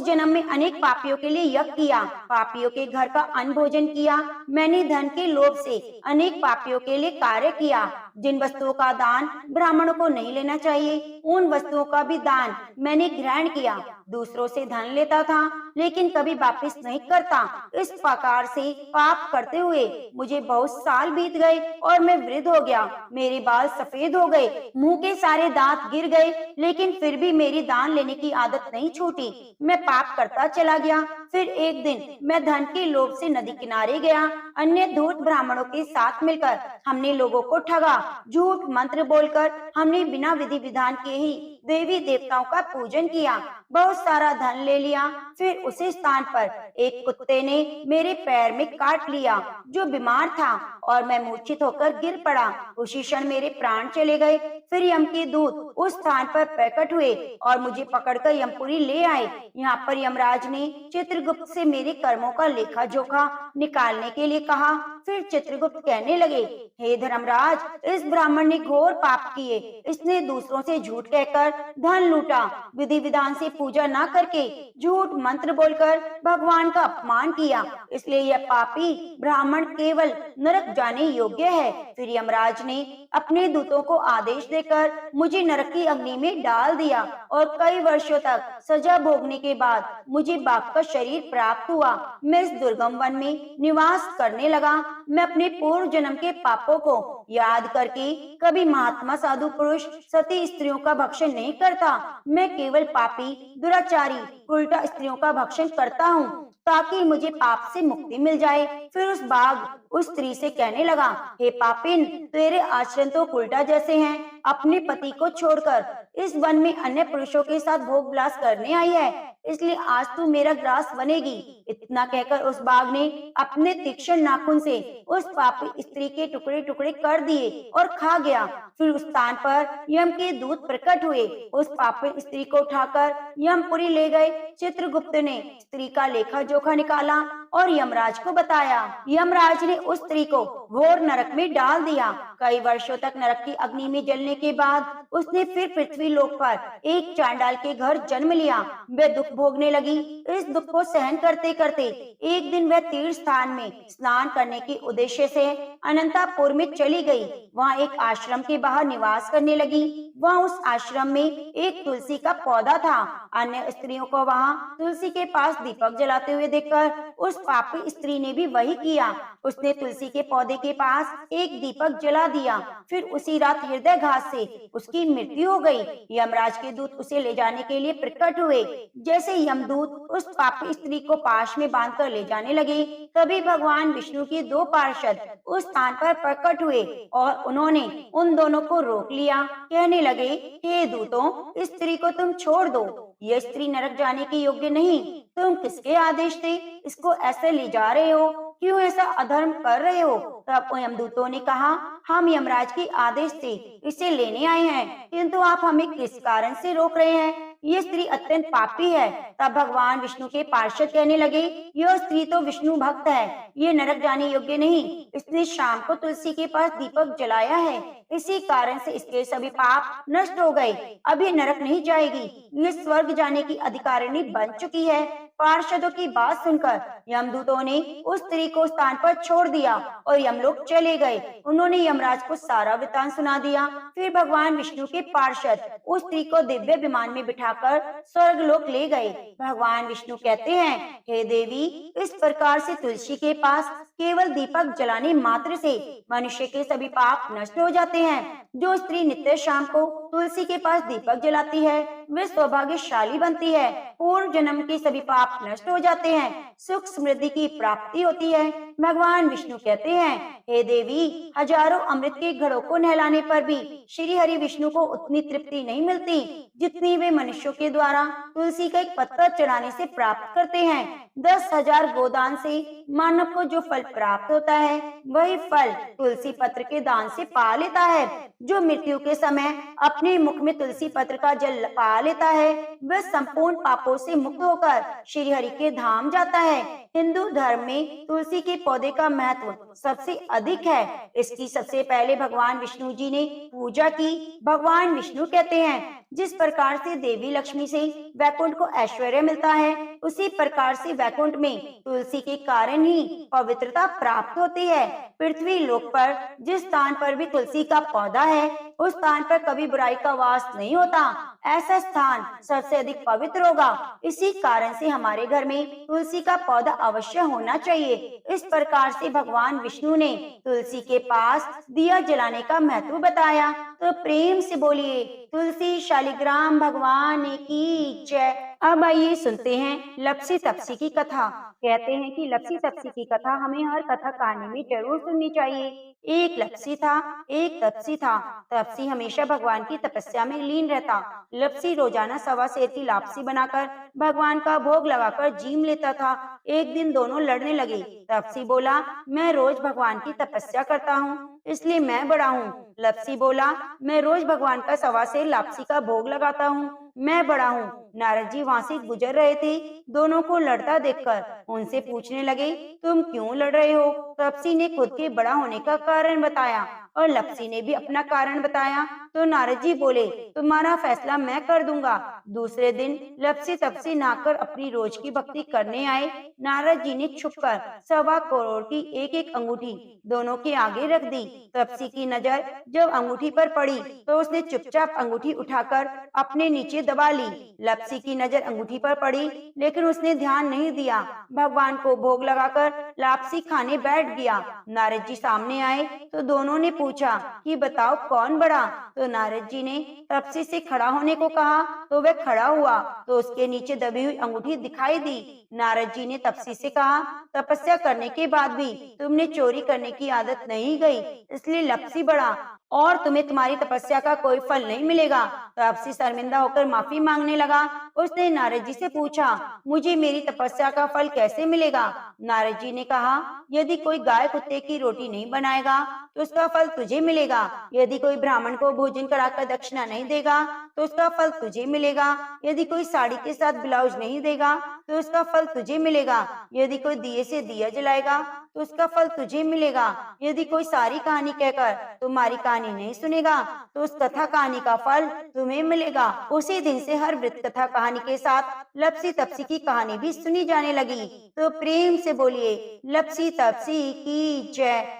जन्म में अनेक पापियों के लिए यज्ञ किया, पापियों के घर का अन्न भोजन किया। मैंने धन के लोभ से अनेक पापियों के लिए कार्य किया। जिन वस्तुओं का दान ब्राह्मणों को नहीं लेना चाहिए, उन वस्तुओं का भी दान मैंने ग्रहण किया। दूसरों से धन लेता था, लेकिन कभी वापस नहीं करता। इस प्रकार से पाप करते हुए मुझे बहुत साल बीत गए और मैं वृद्ध हो गया। मेरे बाल सफेद हो गए, मुंह के सारे दांत गिर गए, लेकिन फिर भी मेरी दान लेने की आदत नहीं छूटी। मैं पाप करता चला गया। फिर एक दिन मैं धन के लोभ से नदी किनारे गया। अन्य धूर्त ब्राह्मणों के साथ मिलकर हमने लोगों को ठगा। झूठ मंत्र बोलकर हमने बिना विधि विधान के ही देवी देवताओं का पूजन किया। बहुत सारा धन ले लिया। फिर उसी स्थान पर एक कुत्ते ने मेरे पैर में काट लिया, जो बीमार था, और मैं मूर्छित होकर गिर पड़ा। उसी क्षण मेरे प्राण चले गए। फिर यम के दूत उस स्थान पर प्रकट हुए और मुझे पकड़कर यमपुरी ले आए। यहाँ पर यमराज ने चित्रगुप्त से मेरे कर्मों का लेखा जोखा निकालने के लिए कहा। फिर चित्रगुप्त कहने लगे, हे धर्मराज, इस ब्राह्मण ने घोर पाप किए। इसने दूसरों से झूठ कहकर धन लूटा, विधि विधान से पूजा न करके झूठ मंत्र बोलकर भगवान का अपमान किया, इसलिए यह पापी ब्राह्मण केवल नरक जाने योग्य है। फिर यमराज ने अपने दूतों को आदेश देकर मुझे नरक की अग्नि में डाल दिया और कई वर्षों तक सजा भोगने के बाद मुझे बाघ का शरीर प्राप्त हुआ। मैं इस दुर्गम वन में निवास करने लगा। मैं अपने पूर्व जन्म के पापों को याद करके कभी महात्मा साधु पुरुष सती स्त्रियों का भक्षण नहीं करता। मैं केवल पापी दुराचारी उल्टा स्त्रियों का भक्षण करता हूँ, ताकि मुझे पाप से मुक्ति मिल जाए। फिर उस बाघ उस स्त्री से कहने लगा, हे पापिन, तेरे आचरण तो उल्टा जैसे हैं। अपने पति को छोड़कर इस वन में अन्य पुरुषों के साथ भोग विलास करने आई है, इसलिए आज तू मेरा ग्रास बनेगी। इतना कहकर उस बाघ ने अपने तीक्ष्ण नाखून से उस पापी स्त्री के टुकड़े टुकड़े कर दिए और खा गया। फिर उस स्थान पर यम के दूत प्रकट हुए, उस पापी स्त्री को उठाकर यमपुरी ले गए। चित्रगुप्त ने स्त्री का लेखा जोखा निकाला और यमराज को बताया। यमराज ने उस स्त्री को घोर नरक में डाल दिया। कई वर्षों तक नरक की अग्नि में जलने के बाद उसने फिर पृथ्वी लोक पर एक चांडाल के घर जन्म लिया। वह दुख भोगने लगी। इस दुख को सहन करते करते एक दिन वह तीर्थ स्थान में स्नान करने के उद्देश्य से अनंतापुर में चली गई। वहाँ एक आश्रम के बाहर निवास करने लगी। वहाँ उस आश्रम में एक तुलसी का पौधा था। अन्य स्त्रियों को वहाँ तुलसी के पास दीपक जलाते हुए देखकर उस पापी स्त्री ने भी वही किया। उसने तुलसी के पौधे के पास एक दीपक जला दिया। फिर उसी रात हृदय घात से उसकी मृत्यु हो गई। यमराज के दूत उसे ले जाने के लिए प्रकट हुए। जैसे यमदूत उस पापी स्त्री को पाश में बांधकर ले जाने लगे, तभी भगवान विष्णु के दो पार्षद उस स्थान पर प्रकट हुए और उन्होंने उन दोनों को रोक लिया। कहने लगे, हे दूतों, इस स्त्री को तुम छोड़ दो। यह स्त्री नरक जाने के योग्य नहीं। तुम किसके आदेश से इसको ऐसे ले जा रहे हो? क्यों ऐसा अधर्म कर रहे हो? तब यमदूतों ने कहा, हम यमराज के आदेश से इसे लेने आए हैं, किंतु आप हमें किस कारण से रोक रहे हैं? ये स्त्री अत्यंत पापी है। तब भगवान विष्णु के पार्षद कहने लगे, यह स्त्री तो विष्णु भक्त है, ये नरक जाने योग्य नहीं। इसने शाम को तुलसी के पास दीपक जलाया है, इसी कारण से इसके सभी पाप नष्ट हो गए। अभी नरक नहीं जाएगी, ये स्वर्ग जाने की अधिकारिणी बन चुकी है। पार्षदों की बात सुनकर यमदूतों ने उस स्त्री को स्थान पर छोड़ दिया और यमलोक चले गए। उन्होंने यमराज को सारा वृतांत सुना दिया। फिर भगवान विष्णु के पार्षद उस स्त्री को दिव्य विमान में बिठाकर स्वर्ग लोक ले गए। भगवान विष्णु कहते हैं, हे देवी, इस प्रकार से तुलसी के पास केवल दीपक जलाने मात्र से मनुष्य के सभी पाप नष्ट हो जाते हैं। जो स्त्री नित्य शाम को तुलसी के पास दीपक जलाती है, वे सौभाग्यशाली बनती है। पूर्व जन्म के सभी पाप नष्ट हो जाते हैं, सुख समृद्धि की प्राप्ति होती है। भगवान विष्णु कहते हैं, हे देवी, हजारों अमृत के घड़ों को नहलाने पर भी श्री हरि विष्णु को उतनी तृप्ति नहीं मिलती जितनी वे मनुष्यों के द्वारा तुलसी का एक पत्ता चढ़ाने से प्राप्त करते हैं। 10,000 गोदान से मानव को जो फल प्राप्त होता है, वही फल तुलसी पत्र के दान से पा लेता है। जो मृत्यु के समय अपने मुख में तुलसी पत्र का जल पा लेता है, वह संपूर्ण पापों से मुक्त होकर श्री हरि के धाम जाता है। हिंदू धर्म में तुलसी के पौधे का महत्व सबसे अधिक है। इसकी सबसे पहले भगवान विष्णु जी ने पूजा की। भगवान विष्णु कहते हैं, जिस प्रकार से देवी लक्ष्मी से वैकुंठ को ऐश्वर्य मिलता है, उसी प्रकार से वैकुंठ में तुलसी के कारण ही पवित्रता प्राप्त होती है। पृथ्वी लोक पर जिस स्थान पर भी तुलसी का पौधा है, उस स्थान पर कभी बुराई का वास नहीं होता। ऐसा स्थान सबसे अधिक पवित्र होगा। इसी कारण से हमारे घर में तुलसी का पौधा अवश्य होना चाहिए। इस प्रकार से भगवान विष्णु ने तुलसी के पास दिया जलाने का महत्व बताया। तो प्रेम से बोलिए, तुलसी शालिग्राम भगवान की जय। अब आइए सुनते हैं लप्सी तप्सी की कथा। कहते हैं कि लप्सी तप्सी की कथा हमें हर कथा कहानी में जरूर सुननी चाहिए। एक लप्सी था, एक तप्सी था। तप्सी हमेशा भगवान की तपस्या में लीन रहता। लप्सी रोजाना 1.25 सेर की लापसी बनाकर भगवान का भोग लगाकर जीम लेता था। एक दिन दोनों लड़ने लगे। तप्सी बोला, मैं रोज भगवान की तपस्या करता हूँ, इसलिए मैं बड़ा हूँ। लप्सी बोला, मैं रोज भगवान का 1.25 सेर लापसी का भोग लगाता हूँ, मैं बड़ा हूँ। नारद जी वहाँ से गुजर रहे थे। दोनों को लड़ता देखकर उनसे पूछने लगे, तुम क्यों लड़ रहे हो? तप्सी ने खुद के बड़ा होने का कारण बताया और लप्सी ने भी अपना कारण बताया। तो नारद जी बोले, तुम्हारा फैसला मैं कर दूंगा। दूसरे दिन लप्सी तप्सी नहाकर अपनी रोज की भक्ति करने आए। नारद जी ने छुपकर 1.25 करोड़ की एक एक अंगूठी दोनों के आगे रख दी। तप्सी की नजर जब अंगूठी पर पड़ी तो उसने चुपचाप अंगूठी उठाकर अपने नीचे दबा ली। लप्सी की नजर अंगूठी पर पड़ी, लेकिन उसने ध्यान नहीं दिया। भगवान को भोग लगाकर लापसी खाने बैठ गया। नारद जी सामने आए तो दोनों ने पूछा कि बताओ कौन बड़ा? तो नारद जी ने तप्सी से खड़ा होने को कहा तो वह खड़ा हुआ तो उसके नीचे दबी हुई अंगूठी दिखाई दी। नारद जी ने तप्सी से कहा, तपस्या करने के बाद भी तुमने चोरी करने की आदत नहीं गई, इसलिए लप्सी बड़ा। और तुम्हें तुम्हारी तपस्या का कोई फल नहीं मिलेगा। तापसी शर्मिंदा होकर माफी मांगने लगा। उसने नारद जी से पूछा, मुझे मेरी तपस्या का फल कैसे मिलेगा? नारद जी ने कहा, यदि कोई गाय कुत्ते की रोटी नहीं बनाएगा तो उसका फल तुझे मिलेगा। यदि कोई ब्राह्मण को भोजन कराकर दक्षिणा नहीं देगा तो उसका फल तुझे मिलेगा। यदि कोई साड़ी के साथ ब्लाउज नहीं देगा तो उसका फल तुझे मिलेगा। यदि कोई दिए से दिया जलाएगा तो उसका फल तुझे मिलेगा। यदि कोई सारी कहानी कहकर तुम्हारी कहानी नहीं सुनेगा तो उस कथा कहानी का फल तुम्हें मिलेगा। उसी दिन से हर वृत्त कथा कहानी के साथ लपसी तपसी की कहानी भी सुनी जाने लगी। तो प्रेम से बोलिए, लपसी तपसी की जय।